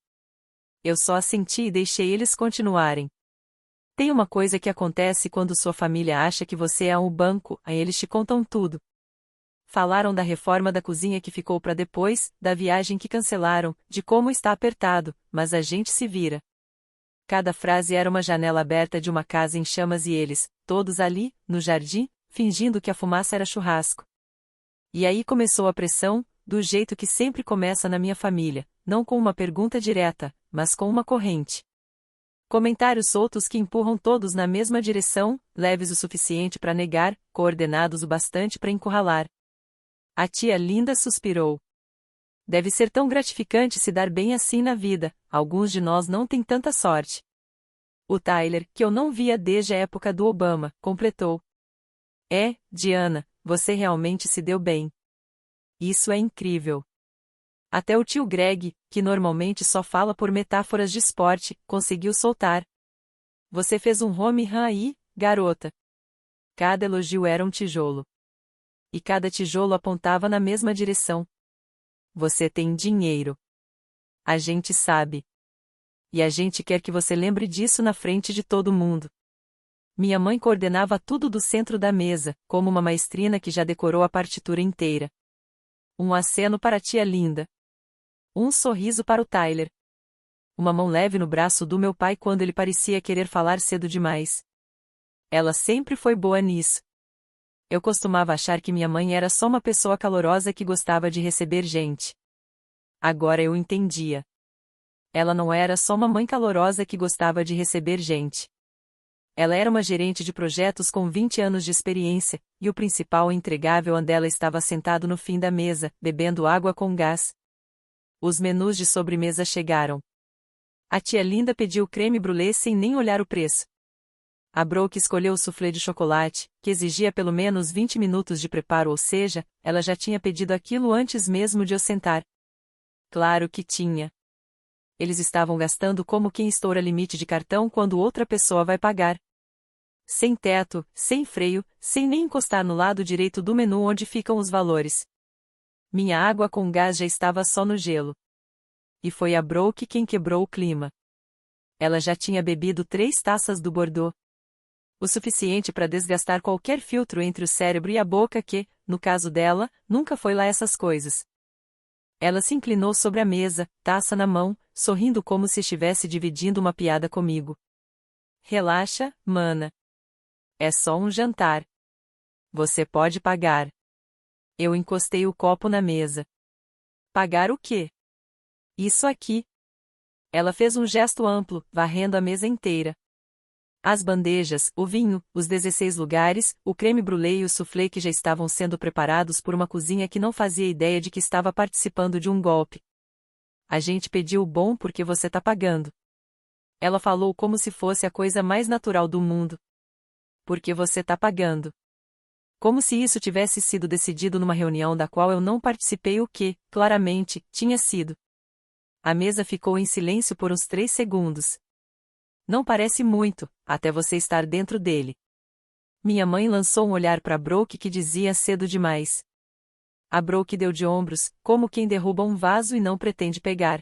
Eu só assenti e deixei eles continuarem. Tem uma coisa que acontece quando sua família acha que você é um banco, aí eles te contam tudo. Falaram da reforma da cozinha que ficou para depois, da viagem que cancelaram, de como está apertado, mas a gente se vira. Cada frase era uma janela aberta de uma casa em chamas e eles, todos ali, no jardim, fingindo que a fumaça era churrasco. E aí começou a pressão, do jeito que sempre começa na minha família, não com uma pergunta direta, mas com uma corrente. Comentários soltos que empurram todos na mesma direção, leves o suficiente para negar, coordenados o bastante para encurralar. A tia Linda suspirou. Deve ser tão gratificante se dar bem assim na vida, alguns de nós não têm tanta sorte. O Tyler, que eu não via desde a época do Obama, completou. É, Diana, você realmente se deu bem. Isso é incrível. Até o tio Greg, que normalmente só fala por metáforas de esporte, conseguiu soltar. Você fez um home run aí, garota. Cada elogio era um tijolo. E cada tijolo apontava na mesma direção. Você tem dinheiro. A gente sabe. E a gente quer que você lembre disso na frente de todo mundo. Minha mãe coordenava tudo do centro da mesa, como uma maestrina que já decorou a partitura inteira. Um aceno para a tia Linda. Um sorriso para o Tyler. Uma mão leve no braço do meu pai quando ele parecia querer falar cedo demais. Ela sempre foi boa nisso. Eu costumava achar que minha mãe era só uma pessoa calorosa que gostava de receber gente. Agora eu entendia. Ela não era só uma mãe calorosa que gostava de receber gente. Ela era uma gerente de projetos com 20 anos de experiência, e o principal entregável dela estava sentado no fim da mesa, bebendo água com gás. Os menus de sobremesa chegaram. A tia Linda pediu creme brulee sem nem olhar o preço. A Brooke escolheu o soufflé de chocolate, que exigia pelo menos 20 minutos de preparo, ou seja, ela já tinha pedido aquilo antes mesmo de eu sentar. Claro que tinha. Eles estavam gastando como quem estoura limite de cartão quando outra pessoa vai pagar. Sem teto, sem freio, sem nem encostar no lado direito do menu onde ficam os valores. Minha água com gás já estava só no gelo. E foi a Brooke quem quebrou o clima. Ela já tinha bebido 3 taças do Bordeaux. O suficiente para desgastar qualquer filtro entre o cérebro e a boca que, no caso dela, nunca foi lá essas coisas. Ela se inclinou sobre a mesa, taça na mão, sorrindo como se estivesse dividindo uma piada comigo. Relaxa, mana. É só um jantar. Você pode pagar. Eu encostei o copo na mesa. Pagar o quê? Isso aqui. Ela fez um gesto amplo, varrendo a mesa inteira. As bandejas, o vinho, os 16 lugares, o creme brulee e o soufflé que já estavam sendo preparados por uma cozinha que não fazia ideia de que estava participando de um golpe. A gente pediu o bom porque você tá pagando. Ela falou como se fosse a coisa mais natural do mundo. Porque você tá pagando. Como se isso tivesse sido decidido numa reunião da qual eu não participei, o que, claramente, tinha sido. A mesa ficou em silêncio por uns 3 segundos. Não parece muito, até você estar dentro dele. Minha mãe lançou um olhar para Brooke que dizia cedo demais. A Brooke deu de ombros, como quem derruba um vaso e não pretende pegar.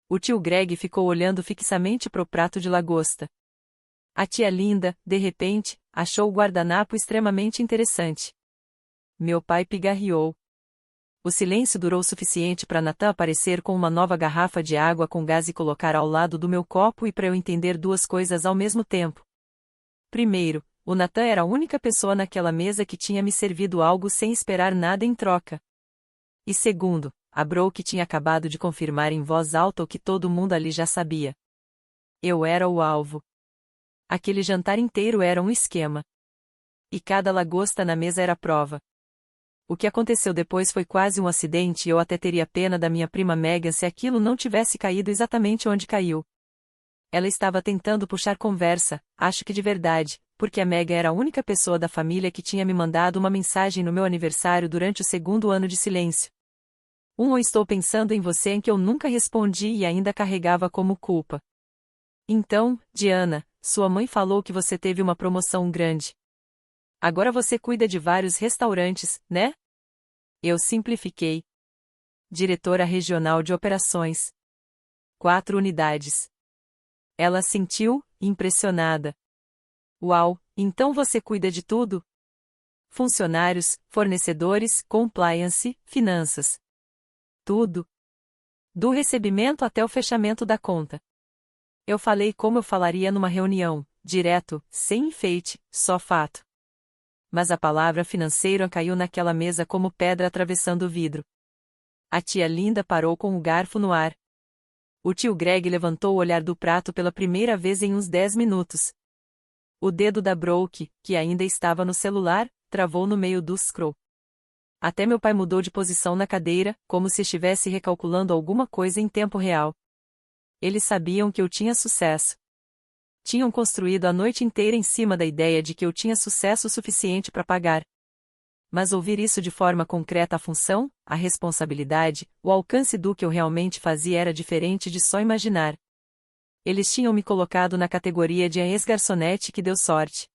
O tio Greg ficou olhando fixamente pro prato de lagosta. A tia Linda, de repente, achou o guardanapo extremamente interessante. Meu pai pigarreou. O silêncio durou o suficiente para Nathan aparecer com uma nova garrafa de água com gás e colocar ao lado do meu copo e para eu entender 2 coisas ao mesmo tempo. Primeiro, o Nathan era a única pessoa naquela mesa que tinha me servido algo sem esperar nada em troca. E segundo, a Brooke tinha acabado de confirmar em voz alta o que todo mundo ali já sabia. Eu era o alvo. Aquele jantar inteiro era um esquema. E cada lagosta na mesa era prova. O que aconteceu depois foi quase um acidente e eu até teria pena da minha prima Megan se aquilo não tivesse caído exatamente onde caiu. Ela estava tentando puxar conversa, acho que de verdade, porque a Megan era a única pessoa da família que tinha me mandado uma mensagem no meu aniversário durante o 2º ano de silêncio. Eu estou pensando em você em que eu nunca respondi e ainda carregava como culpa. Então, Diana, sua mãe falou que você teve uma promoção grande. Agora você cuida de vários restaurantes, né? Eu simplifiquei. Diretora regional de operações. 4 unidades. Ela assentiu, impressionada. Uau, então você cuida de tudo? Funcionários, fornecedores, compliance, finanças. Tudo. Do recebimento até o fechamento da conta. Eu falei como eu falaria numa reunião, direto, sem enfeite, só fato. Mas a palavra financeiro caiu naquela mesa como pedra atravessando o vidro. A tia Linda parou com o garfo no ar. O tio Greg levantou o olhar do prato pela primeira vez em uns 10 minutos. O dedo da Brooke, que ainda estava no celular, travou no meio do scroll. Até meu pai mudou de posição na cadeira, como se estivesse recalculando alguma coisa em tempo real. Eles sabiam que eu tinha sucesso. Tinham construído a noite inteira em cima da ideia de que eu tinha sucesso suficiente para pagar. Mas ouvir isso de forma concreta, a função, a responsabilidade, o alcance do que eu realmente fazia era diferente de só imaginar. Eles tinham me colocado na categoria de a ex-garçonete que deu sorte.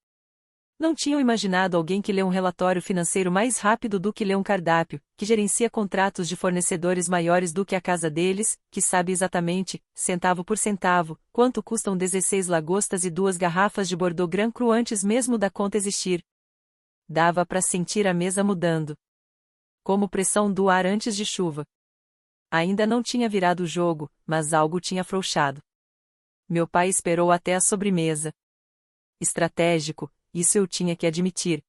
Não tinham imaginado alguém que lê um relatório financeiro mais rápido do que lê um cardápio, que gerencia contratos de fornecedores maiores do que a casa deles, que sabe exatamente, centavo por centavo, quanto custam 16 lagostas e 2 garrafas de Bordeaux Grand Cru antes mesmo da conta existir. Dava para sentir a mesa mudando. Como pressão do ar antes de chuva. Ainda não tinha virado o jogo, mas algo tinha afrouxado. Meu pai esperou até a sobremesa. Estratégico, isso eu tinha que admitir.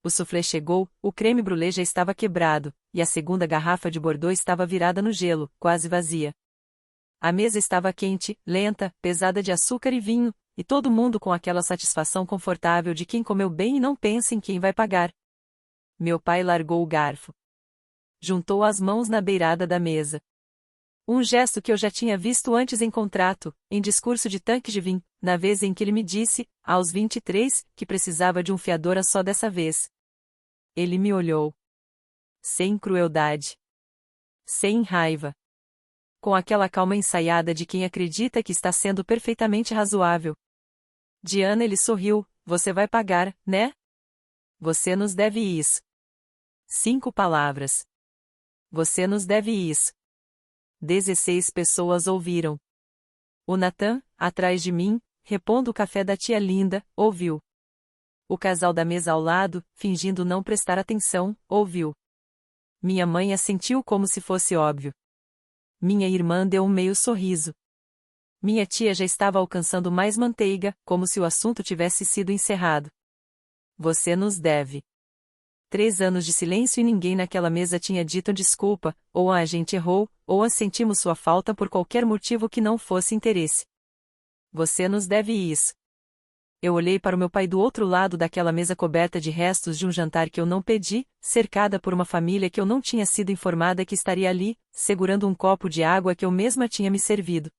O soufflé chegou, o creme brulee já estava quebrado, e a segunda garrafa de Bordeaux estava virada no gelo, quase vazia. A mesa estava quente, lenta, pesada de açúcar e vinho, e todo mundo com aquela satisfação confortável de quem comeu bem e não pensa em quem vai pagar. Meu pai largou o garfo. Juntou as mãos na beirada da mesa. Um gesto que eu já tinha visto antes em contrato, em discurso de tanque de vinho, na vez em que ele me disse, aos 23, que precisava de um fiador só dessa vez. Ele me olhou. Sem crueldade. Sem raiva. Com aquela calma ensaiada de quem acredita que está sendo perfeitamente razoável. Diana, ele sorriu, você vai pagar, né? Você nos deve isso. 5 palavras. Você nos deve isso. 16 pessoas ouviram. O Nathan, atrás de mim, repondo o café da tia Linda, ouviu. O casal da mesa ao lado, fingindo não prestar atenção, ouviu. Minha mãe assentiu como se fosse óbvio. Minha irmã deu um meio sorriso. Minha tia já estava alcançando mais manteiga, como se o assunto tivesse sido encerrado. Você nos deve. 3 anos de silêncio e ninguém naquela mesa tinha dito desculpa, ou a gente errou, ou sentimos sua falta por qualquer motivo que não fosse interesse. Você nos deve isso. Eu olhei para o meu pai do outro lado daquela mesa coberta de restos de um jantar que eu não pedi, cercada por uma família que eu não tinha sido informada que estaria ali, segurando um copo de água que eu mesma tinha me servido.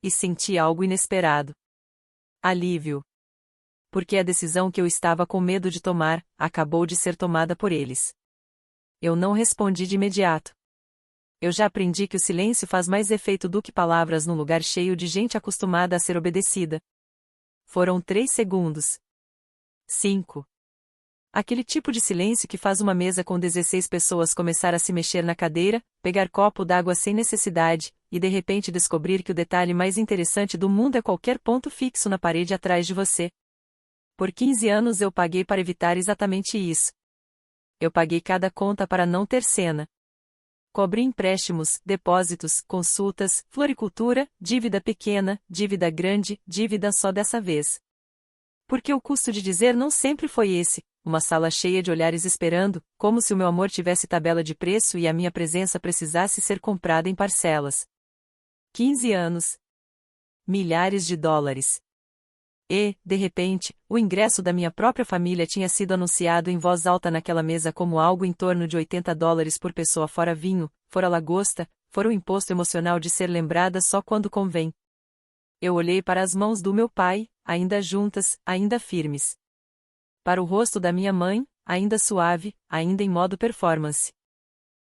E senti algo inesperado. Alívio. Porque a decisão que eu estava com medo de tomar, acabou de ser tomada por eles. Eu não respondi de imediato. Eu já aprendi que o silêncio faz mais efeito do que palavras num lugar cheio de gente acostumada a ser obedecida. Foram 3 segundos. 5. Aquele tipo de silêncio que faz uma mesa com 16 pessoas começar a se mexer na cadeira, pegar copo d'água sem necessidade, e de repente descobrir que o detalhe mais interessante do mundo é qualquer ponto fixo na parede atrás de você. Por 15 anos eu paguei para evitar exatamente isso. Eu paguei cada conta para não ter cena. Cobri empréstimos, depósitos, consultas, floricultura, dívida pequena, dívida grande, dívida só dessa vez. Porque o custo de dizer não sempre foi esse, uma sala cheia de olhares esperando, como se o meu amor tivesse tabela de preço e a minha presença precisasse ser comprada em parcelas. 15 anos. Milhares de dólares. E, de repente, o ingresso da minha própria família tinha sido anunciado em voz alta naquela mesa como algo em torno de $80 por pessoa fora vinho, fora lagosta, fora o imposto emocional de ser lembrada só quando convém. Eu olhei para as mãos do meu pai, ainda juntas, ainda firmes. Para o rosto da minha mãe, ainda suave, ainda em modo performance.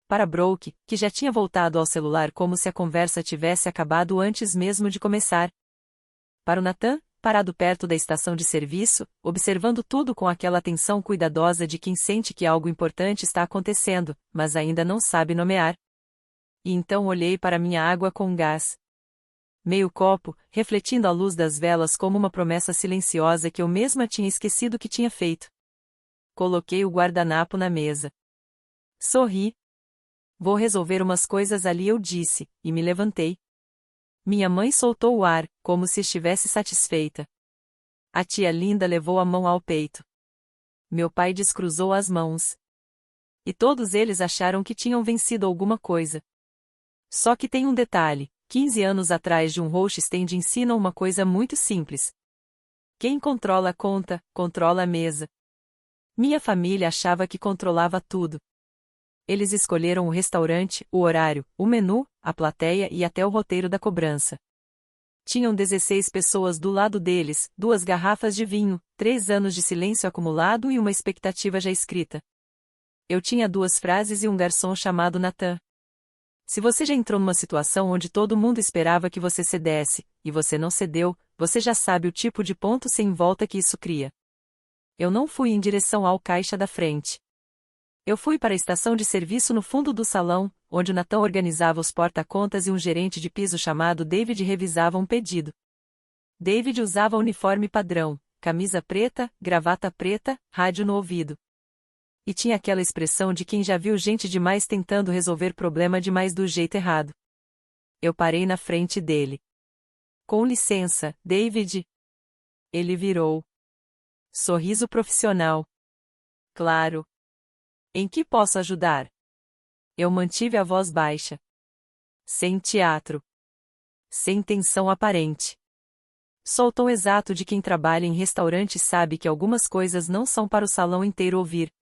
Para Brooke, que já tinha voltado ao celular como se a conversa tivesse acabado antes mesmo de começar. Para o Nathan, parado perto da estação de serviço, observando tudo com aquela atenção cuidadosa de quem sente que algo importante está acontecendo, mas ainda não sabe nomear. E então olhei para minha água com gás. Meio copo, refletindo a luz das velas como uma promessa silenciosa que eu mesma tinha esquecido que tinha feito. Coloquei o guardanapo na mesa. Sorri. Vou resolver umas coisas ali, eu disse, e me levantei. Minha mãe soltou o ar, como se estivesse satisfeita. A tia Linda levou a mão ao peito. Meu pai descruzou as mãos. E todos eles acharam que tinham vencido alguma coisa. Só que tem um detalhe, 15 anos atrás de um Rothschild ensinam uma coisa muito simples. Quem controla a conta, controla a mesa. Minha família achava que controlava tudo. Eles escolheram o restaurante, o horário, o menu, a plateia e até o roteiro da cobrança. Tinham 16 pessoas do lado deles, 2 garrafas de vinho, 3 anos de silêncio acumulado e uma expectativa já escrita. Eu tinha 2 frases e um garçom chamado Nathan. Se você já entrou numa situação onde todo mundo esperava que você cedesse, e você não cedeu, você já sabe o tipo de ponto sem volta que isso cria. Eu não fui em direção ao caixa da frente. Eu fui para a estação de serviço no fundo do salão, onde o Nathan organizava os porta-contas e um gerente de piso chamado David revisava um pedido. David usava uniforme padrão, camisa preta, gravata preta, rádio no ouvido. E tinha aquela expressão de quem já viu gente demais tentando resolver problema demais do jeito errado. Eu parei na frente dele. Com licença, David. Ele virou. Sorriso profissional. Claro. Em que posso ajudar? Eu mantive a voz baixa. Sem teatro. Sem tensão aparente. Sou o tom exato de quem trabalha em restaurante e sabe que algumas coisas não são para o salão inteiro ouvir.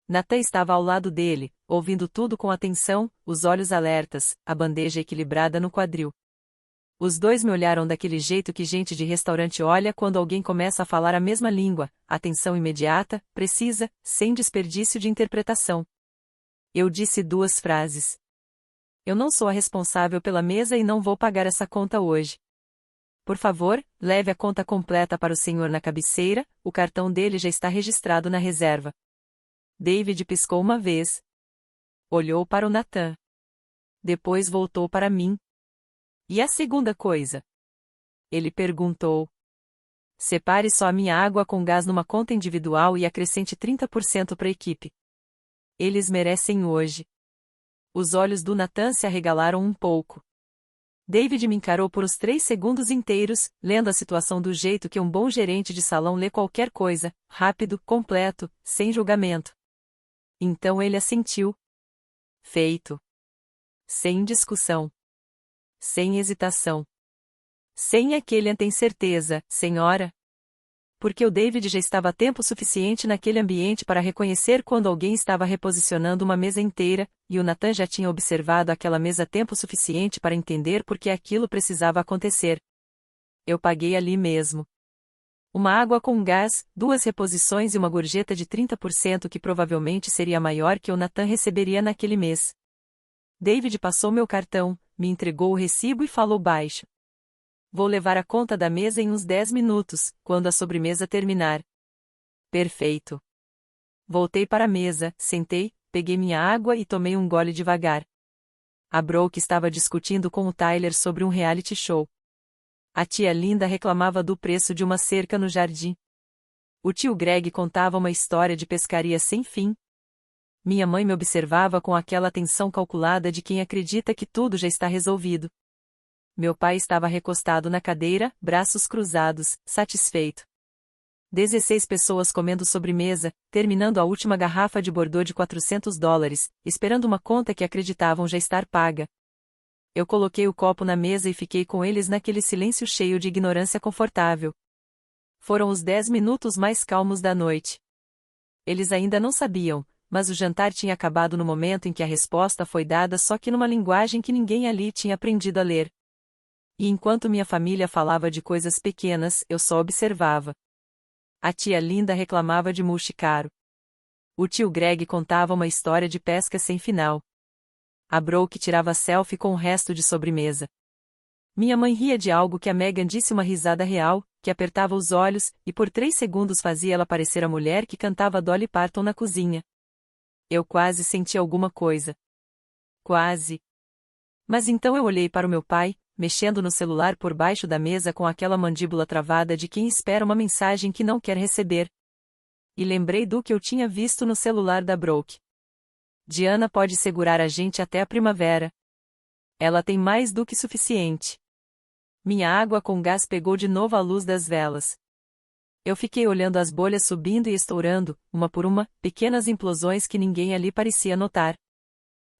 Nathan estava ao lado dele, ouvindo tudo com atenção, os olhos alertas, a bandeja equilibrada no quadril. Os dois me olharam daquele jeito que gente de restaurante olha quando alguém começa a falar a mesma língua, atenção imediata, precisa, sem desperdício de interpretação. Eu disse 2 frases. Eu não sou a responsável pela mesa e não vou pagar essa conta hoje. Por favor, leve a conta completa para o senhor na cabeceira, o cartão dele já está registrado na reserva. David piscou uma vez. Olhou para o Nathan. Depois voltou para mim. E a segunda coisa? Ele perguntou. Separe só a minha água com gás numa conta individual e acrescente 30% para a equipe. Eles merecem hoje. Os olhos do Nathan se arregalaram um pouco. David me encarou por uns 3 segundos inteiros, lendo a situação do jeito que um bom gerente de salão lê qualquer coisa, rápido, completo, sem julgamento. Então ele assentiu. Feito. Sem discussão. Sem hesitação. Sem aquele tem certeza, senhora? Porque o David já estava tempo suficiente naquele ambiente para reconhecer quando alguém estava reposicionando uma mesa inteira, e o Nathan já tinha observado aquela mesa tempo suficiente para entender por que aquilo precisava acontecer. Eu paguei ali mesmo. Uma água com gás, 2 reposições e uma gorjeta de 30% que provavelmente seria maior que o Nathan receberia naquele mês. David passou meu cartão, me entregou o recibo e falou baixo. Vou levar a conta da mesa em uns 10 minutos, quando a sobremesa terminar. Perfeito. Voltei para a mesa, sentei, peguei minha água e tomei um gole devagar. A Brooke estava discutindo com o Tyler sobre um reality show. A tia Linda reclamava do preço de uma cerca no jardim. O tio Greg contava uma história de pescaria sem fim. Minha mãe me observava com aquela atenção calculada de quem acredita que tudo já está resolvido. Meu pai estava recostado na cadeira, braços cruzados, satisfeito. 16 pessoas comendo sobremesa, terminando a última garrafa de Bordeaux de $400, esperando uma conta que acreditavam já estar paga. Eu coloquei o copo na mesa e fiquei com eles naquele silêncio cheio de ignorância confortável. Foram os 10 minutos mais calmos da noite. Eles ainda não sabiam, mas o jantar tinha acabado no momento em que a resposta foi dada, só que numa linguagem que ninguém ali tinha aprendido a ler. E enquanto minha família falava de coisas pequenas, eu só observava. A tia Linda reclamava de mulch caro. O tio Greg contava uma história de pesca sem final. A Brooke tirava selfie com o resto de sobremesa. Minha mãe ria de algo que a Megan disse, uma risada real, que apertava os olhos, e por 3 segundos fazia ela parecer a mulher que cantava Dolly Parton na cozinha. Eu quase senti alguma coisa. Quase. Mas então eu olhei para o meu pai, mexendo no celular por baixo da mesa com aquela mandíbula travada de quem espera uma mensagem que não quer receber. E lembrei do que eu tinha visto no celular da Brooke. Diana pode segurar a gente até a primavera. Ela tem mais do que suficiente. Minha água com gás pegou de novo a luz das velas. Eu fiquei olhando as bolhas subindo e estourando, uma por uma, pequenas implosões que ninguém ali parecia notar.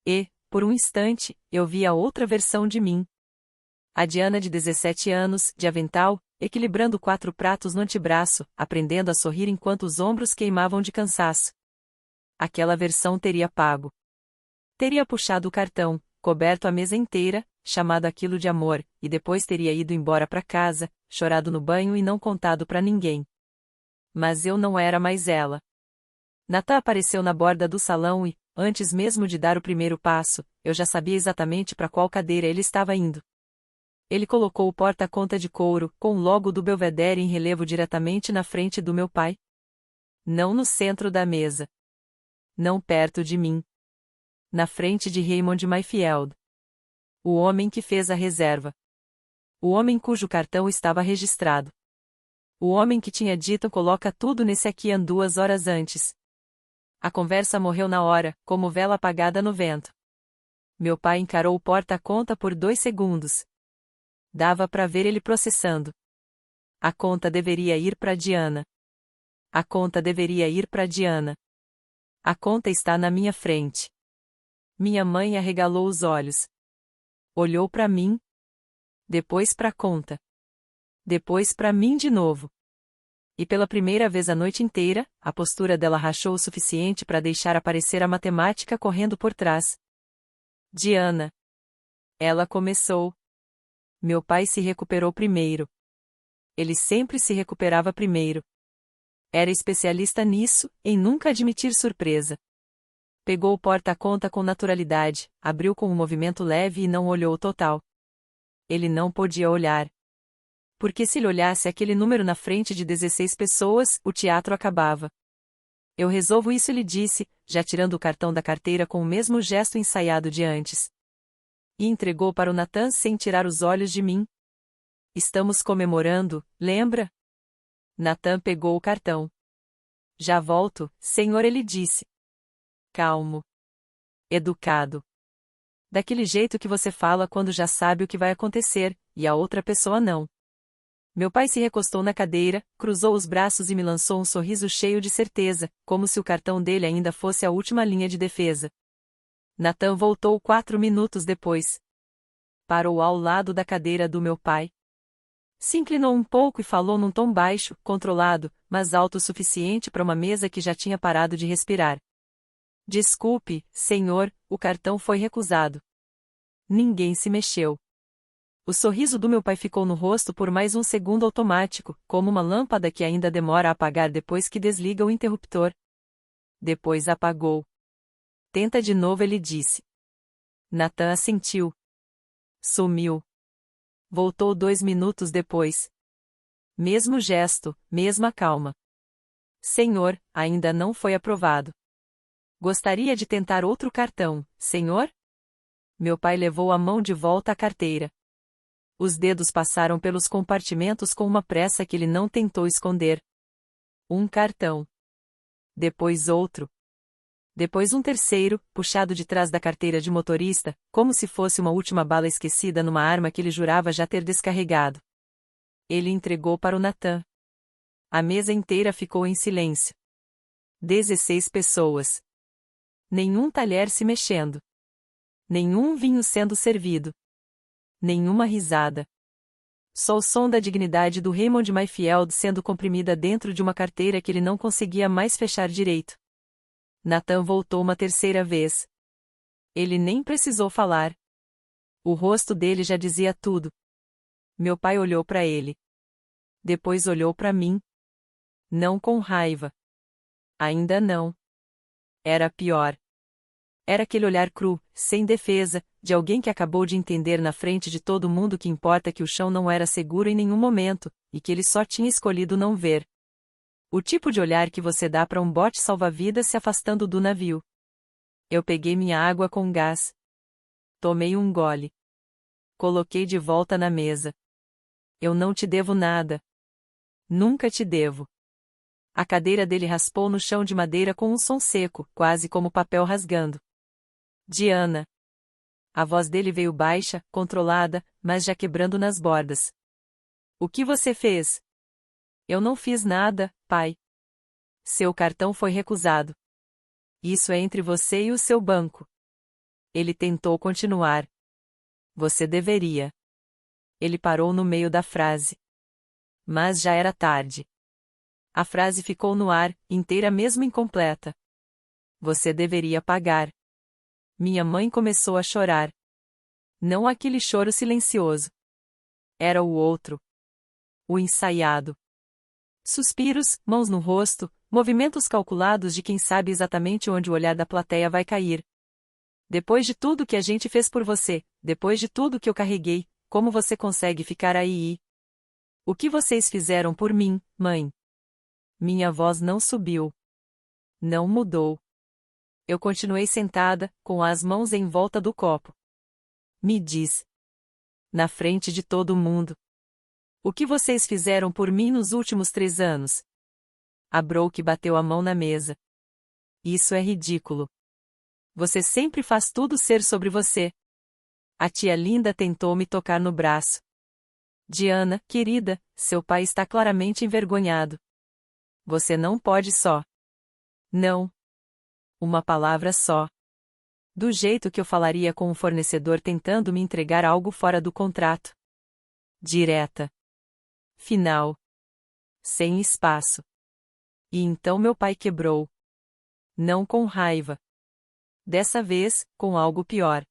E, por um instante, eu vi a outra versão de mim. A Diana de 17 anos, de avental, equilibrando 4 pratos no antebraço, aprendendo a sorrir enquanto os ombros queimavam de cansaço. Aquela versão teria pago. Teria puxado o cartão, coberto a mesa inteira, chamado aquilo de amor, e depois teria ido embora para casa, chorado no banho e não contado para ninguém. Mas eu não era mais ela. Nathan apareceu na borda do salão e, antes mesmo de dar o primeiro passo, eu já sabia exatamente para qual cadeira ele estava indo. Ele colocou o porta-conta de couro, com o logo do Belvedere em relevo diretamente na frente do meu pai. Não no centro da mesa. Não perto de mim. Na frente de Raymond Mayfield. O homem que fez a reserva. O homem cujo cartão estava registrado. O homem que tinha dito coloca tudo nesse aqui 2 horas antes. A conversa morreu na hora, como vela apagada no vento. Meu pai encarou o porta-conta por 2 segundos. Dava para ver ele processando. A conta deveria ir para Diana. A conta deveria ir para Diana. A conta está na minha frente. Minha mãe arregalou os olhos. Olhou para mim. Depois para a conta. Depois para mim de novo. E pela primeira vez a noite inteira, a postura dela rachou o suficiente para deixar aparecer a matemática correndo por trás. Diana. Ela começou. Meu pai se recuperou primeiro. Ele sempre se recuperava primeiro. Era especialista nisso, em nunca admitir surpresa. Pegou o porta-conta com naturalidade, abriu com um movimento leve e não olhou o total. Ele não podia olhar. Porque se ele olhasse aquele número na frente de 16 pessoas, o teatro acabava. Eu resolvo isso, ele disse, já tirando o cartão da carteira com o mesmo gesto ensaiado de antes. E entregou para o Nathan sem tirar os olhos de mim. Estamos comemorando, lembra? Nathan pegou o cartão. Já volto, senhor, ele disse. Calmo. Educado. Daquele jeito que você fala quando já sabe o que vai acontecer, e a outra pessoa não. Meu pai se recostou na cadeira, cruzou os braços e me lançou um sorriso cheio de certeza, como se o cartão dele ainda fosse a última linha de defesa. Nathan voltou 4 minutos depois. Parou ao lado da cadeira do meu pai. Se inclinou um pouco e falou num tom baixo, controlado, mas alto o suficiente para uma mesa que já tinha parado de respirar. Desculpe, senhor, o cartão foi recusado. Ninguém se mexeu. O sorriso do meu pai ficou no rosto por mais um segundo automático, como uma lâmpada que ainda demora a apagar depois que desliga o interruptor. Depois apagou. Tenta de novo, ele disse. Nathan assentiu. Sumiu. Voltou 2 minutos depois. Mesmo gesto, mesma calma. Senhor, ainda não foi aprovado. Gostaria de tentar outro cartão, senhor? Meu pai levou a mão de volta à carteira. Os dedos passaram pelos compartimentos com uma pressa que ele não tentou esconder. Um cartão. Depois outro. Depois um terceiro, puxado de trás da carteira de motorista, como se fosse uma última bala esquecida numa arma que ele jurava já ter descarregado. Ele entregou para o Nathan. A mesa inteira ficou em silêncio. 16 pessoas. Nenhum talher se mexendo. Nenhum vinho sendo servido. Nenhuma risada. Só o som da dignidade do Raymond Mayfield sendo comprimida dentro de uma carteira que ele não conseguia mais fechar direito. Nathan voltou uma terceira vez. Ele nem precisou falar. O rosto dele já dizia tudo. Meu pai olhou para ele. Depois olhou para mim. Não com raiva. Ainda não. Era pior. Era aquele olhar cru, sem defesa, de alguém que acabou de entender na frente de todo mundo que importa que o chão não era seguro em nenhum momento, e que ele só tinha escolhido não ver. O tipo de olhar que você dá para um bote salva-vidas se afastando do navio. Eu peguei minha água com gás. Tomei um gole. Coloquei de volta na mesa. Eu não te devo nada. Nunca te devo. A cadeira dele raspou no chão de madeira com um som seco, quase como papel rasgando. Diana. A voz dele veio baixa, controlada, mas já quebrando nas bordas. O que você fez? Eu não fiz nada, pai. Seu cartão foi recusado. Isso é entre você e o seu banco. Ele tentou continuar. Você deveria. Ele parou no meio da frase. Mas já era tarde. A frase ficou no ar, inteira mesmo incompleta. Você deveria pagar. Minha mãe começou a chorar. Não aquele choro silencioso. Era o outro. O ensaiado. Suspiros, mãos no rosto, movimentos calculados de quem sabe exatamente onde o olhar da plateia vai cair. Depois de tudo que a gente fez por você, depois de tudo que eu carreguei, como você consegue ficar aí? O que vocês fizeram por mim, mãe? Minha voz não subiu. Não mudou. Eu continuei sentada, com as mãos em volta do copo. Me diz. Na frente de todo mundo. O que vocês fizeram por mim nos últimos 3 anos? A Brooke bateu a mão na mesa. Isso é ridículo. Você sempre faz tudo ser sobre você. A tia Linda tentou me tocar no braço. Diana, querida, seu pai está claramente envergonhado. Você não pode só. Não. Uma palavra só. Do jeito que eu falaria com um fornecedor tentando me entregar algo fora do contrato. Direta. Final. Sem espaço. E então meu pai quebrou. Não com raiva. Dessa vez, com algo pior.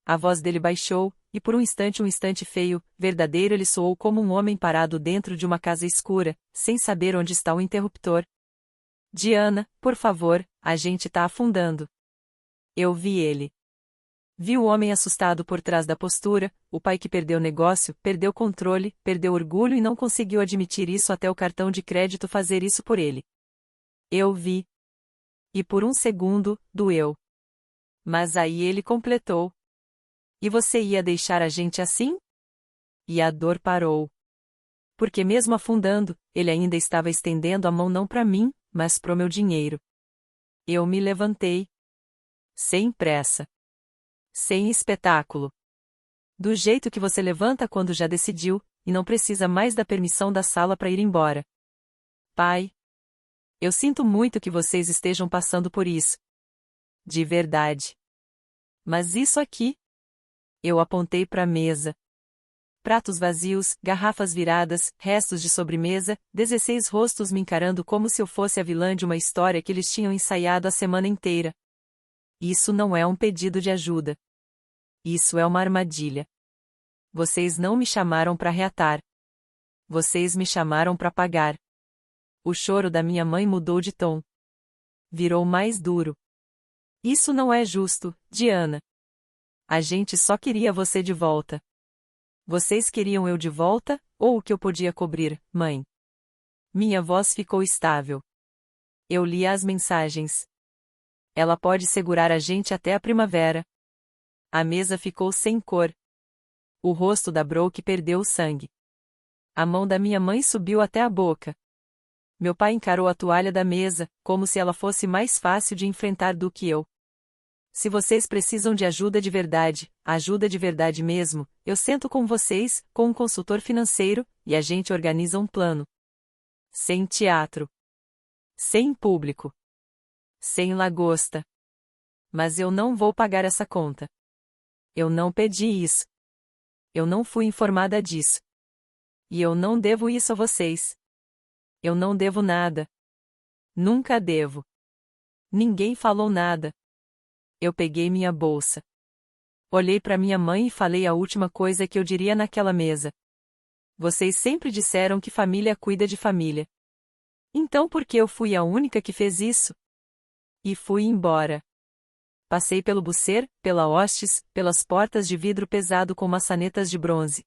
A voz dele baixou, e por um instante feio, verdadeiro, ele soou como um homem parado dentro de uma casa escura, sem saber onde está o interruptor. Diana, por favor, a gente tá afundando. Eu vi ele. Vi o homem assustado por trás da postura, o pai que perdeu o negócio, perdeu o controle, perdeu orgulho e não conseguiu admitir isso até o cartão de crédito fazer isso por ele. Eu vi. E por um segundo, doeu. Mas aí ele completou. E você ia deixar a gente assim? E a dor parou. Porque mesmo afundando, ele ainda estava estendendo a mão não para mim, mas pro meu dinheiro. Eu me levantei. Sem pressa. Sem espetáculo. Do jeito que você levanta quando já decidiu, e não precisa mais da permissão da sala para ir embora. Pai. Eu sinto muito que vocês estejam passando por isso. De verdade. Mas isso aqui? Eu apontei para a mesa. Pratos vazios, garrafas viradas, restos de sobremesa, 16 rostos me encarando como se eu fosse a vilã de uma história que eles tinham ensaiado a semana inteira. Isso não é um pedido de ajuda. Isso é uma armadilha. Vocês não me chamaram para reatar. Vocês me chamaram para pagar. O choro da minha mãe mudou de tom. Virou mais duro. Isso não é justo, Diana. A gente só queria você de volta. Vocês queriam eu de volta, ou o que eu podia cobrir, mãe? Minha voz ficou estável. Eu li as mensagens. Ela pode segurar a gente até a primavera. A mesa ficou sem cor. O rosto da Brooke perdeu o sangue. A mão da minha mãe subiu até a boca. Meu pai encarou a toalha da mesa, como se ela fosse mais fácil de enfrentar do que eu. Se vocês precisam de ajuda de verdade mesmo, eu sento com vocês, com um consultor financeiro, e a gente organiza um plano. Sem teatro. Sem público. Sem lagosta. Mas eu não vou pagar essa conta. Eu não pedi isso. Eu não fui informada disso. E eu não devo isso a vocês. Eu não devo nada. Nunca devo. Ninguém falou nada. Eu peguei minha bolsa. Olhei para minha mãe e falei a última coisa que eu diria naquela mesa. Vocês sempre disseram que família cuida de família. Então por que eu fui a única que fez isso? E fui embora. Passei pelo Busser, pela Hostes, pelas portas de vidro pesado com maçanetas de bronze.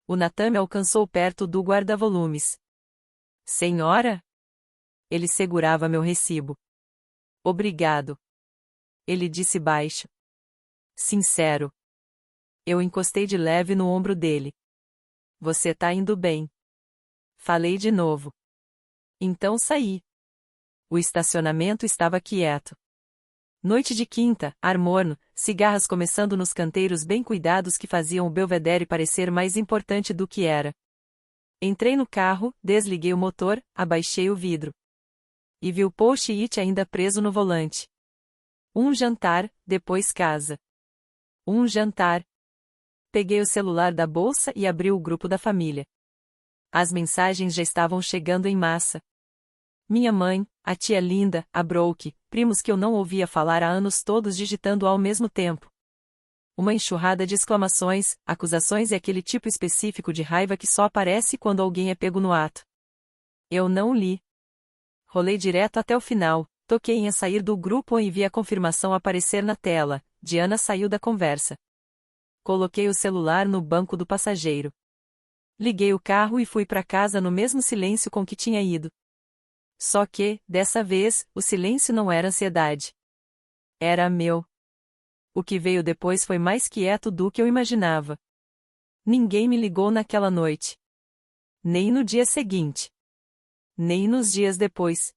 O Natan me alcançou perto do guarda-volumes. Senhora? Ele segurava meu recibo. Obrigado. Ele disse baixo. Sincero. Eu encostei de leve no ombro dele. Você tá indo bem. Falei de novo. Então saí. O estacionamento estava quieto. Noite de quinta, ar morno, cigarras começando nos canteiros bem cuidados que faziam o Belvedere parecer mais importante do que era. Entrei no carro, desliguei o motor, abaixei o vidro. E vi o post-it ainda preso no volante. Um jantar, depois casa. Um jantar. Peguei o celular da bolsa e abri o grupo da família. As mensagens já estavam chegando em massa. Minha mãe, a tia Linda, a Brooke, primos que eu não ouvia falar há anos todos digitando ao mesmo tempo. Uma enxurrada de exclamações, acusações e aquele tipo específico de raiva que só aparece quando alguém é pego no ato. Eu não li. Rolei direto até o final, toquei em sair do grupo e vi a confirmação aparecer na tela. Diana saiu da conversa. Coloquei o celular no banco do passageiro. Liguei o carro e fui para casa no mesmo silêncio com que tinha ido. Só que, dessa vez, o silêncio não era ansiedade. Era meu. O que veio depois foi mais quieto do que eu imaginava. Ninguém me ligou naquela noite. Nem no dia seguinte. Nem nos dias depois.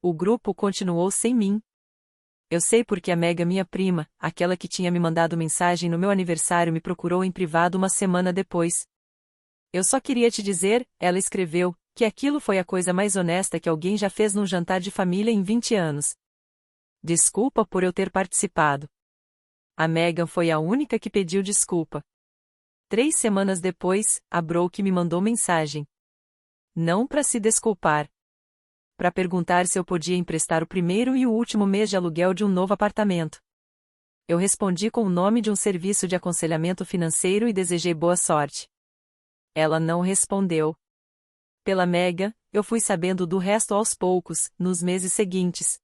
O grupo continuou sem mim. Eu sei porque a Mega, minha prima, aquela que tinha me mandado mensagem no meu aniversário, me procurou em privado uma semana depois. Eu só queria te dizer, ela escreveu, que aquilo foi a coisa mais honesta que alguém já fez num jantar de família em 20 anos. Desculpa por eu ter participado. A Megan foi a única que pediu desculpa. 3 semanas depois, a Brooke me mandou mensagem. Não para se desculpar. Para perguntar se eu podia emprestar o primeiro e o último mês de aluguel de um novo apartamento. Eu respondi com o nome de um serviço de aconselhamento financeiro e desejei boa sorte. Ela não respondeu. Pela Mega, eu fui sabendo do resto aos poucos, nos meses seguintes.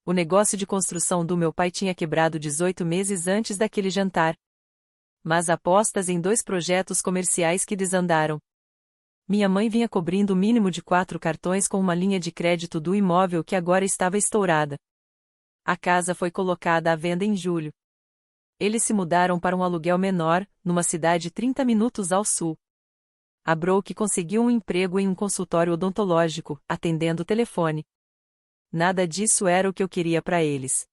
O negócio de construção do meu pai tinha quebrado 18 meses antes daquele jantar. Mas apostas em 2 projetos comerciais que desandaram. Minha mãe vinha cobrindo o mínimo de 4 cartões com uma linha de crédito do imóvel que agora estava estourada. A casa foi colocada à venda em julho. Eles se mudaram para um aluguel menor, numa cidade 30 minutos ao sul. A Brooke conseguiu um emprego em um consultório odontológico, atendendo o telefone. Nada disso era o que eu queria para eles.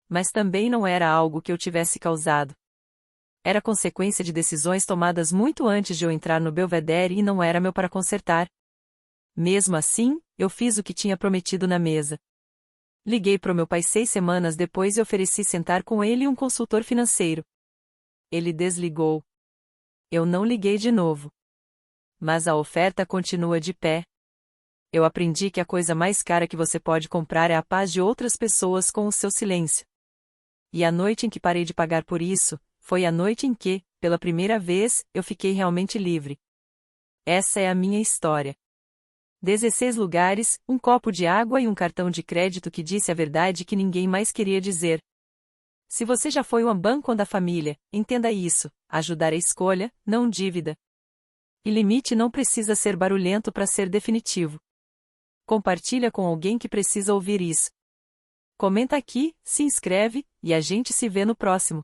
Mas também não era algo que eu tivesse causado. Era consequência de decisões tomadas muito antes de eu entrar no Belvedere e não era meu para consertar. Mesmo assim, eu fiz o que tinha prometido na mesa. Liguei para o meu pai 6 semanas depois e ofereci sentar com ele e um consultor financeiro. Ele desligou. Eu não liguei de novo. Mas a oferta continua de pé. Eu aprendi que a coisa mais cara que você pode comprar é a paz de outras pessoas com o seu silêncio. E a noite em que parei de pagar por isso, foi a noite em que, pela primeira vez, eu fiquei realmente livre. Essa é a minha história. 16 lugares, um copo de água e um cartão de crédito que disse a verdade que ninguém mais queria dizer. Se você já foi um banco da família, entenda isso: ajudar é escolha, não dívida. E limite não precisa ser barulhento para ser definitivo. Compartilha com alguém que precisa ouvir isso. Comenta aqui, se inscreve, e a gente se vê no próximo.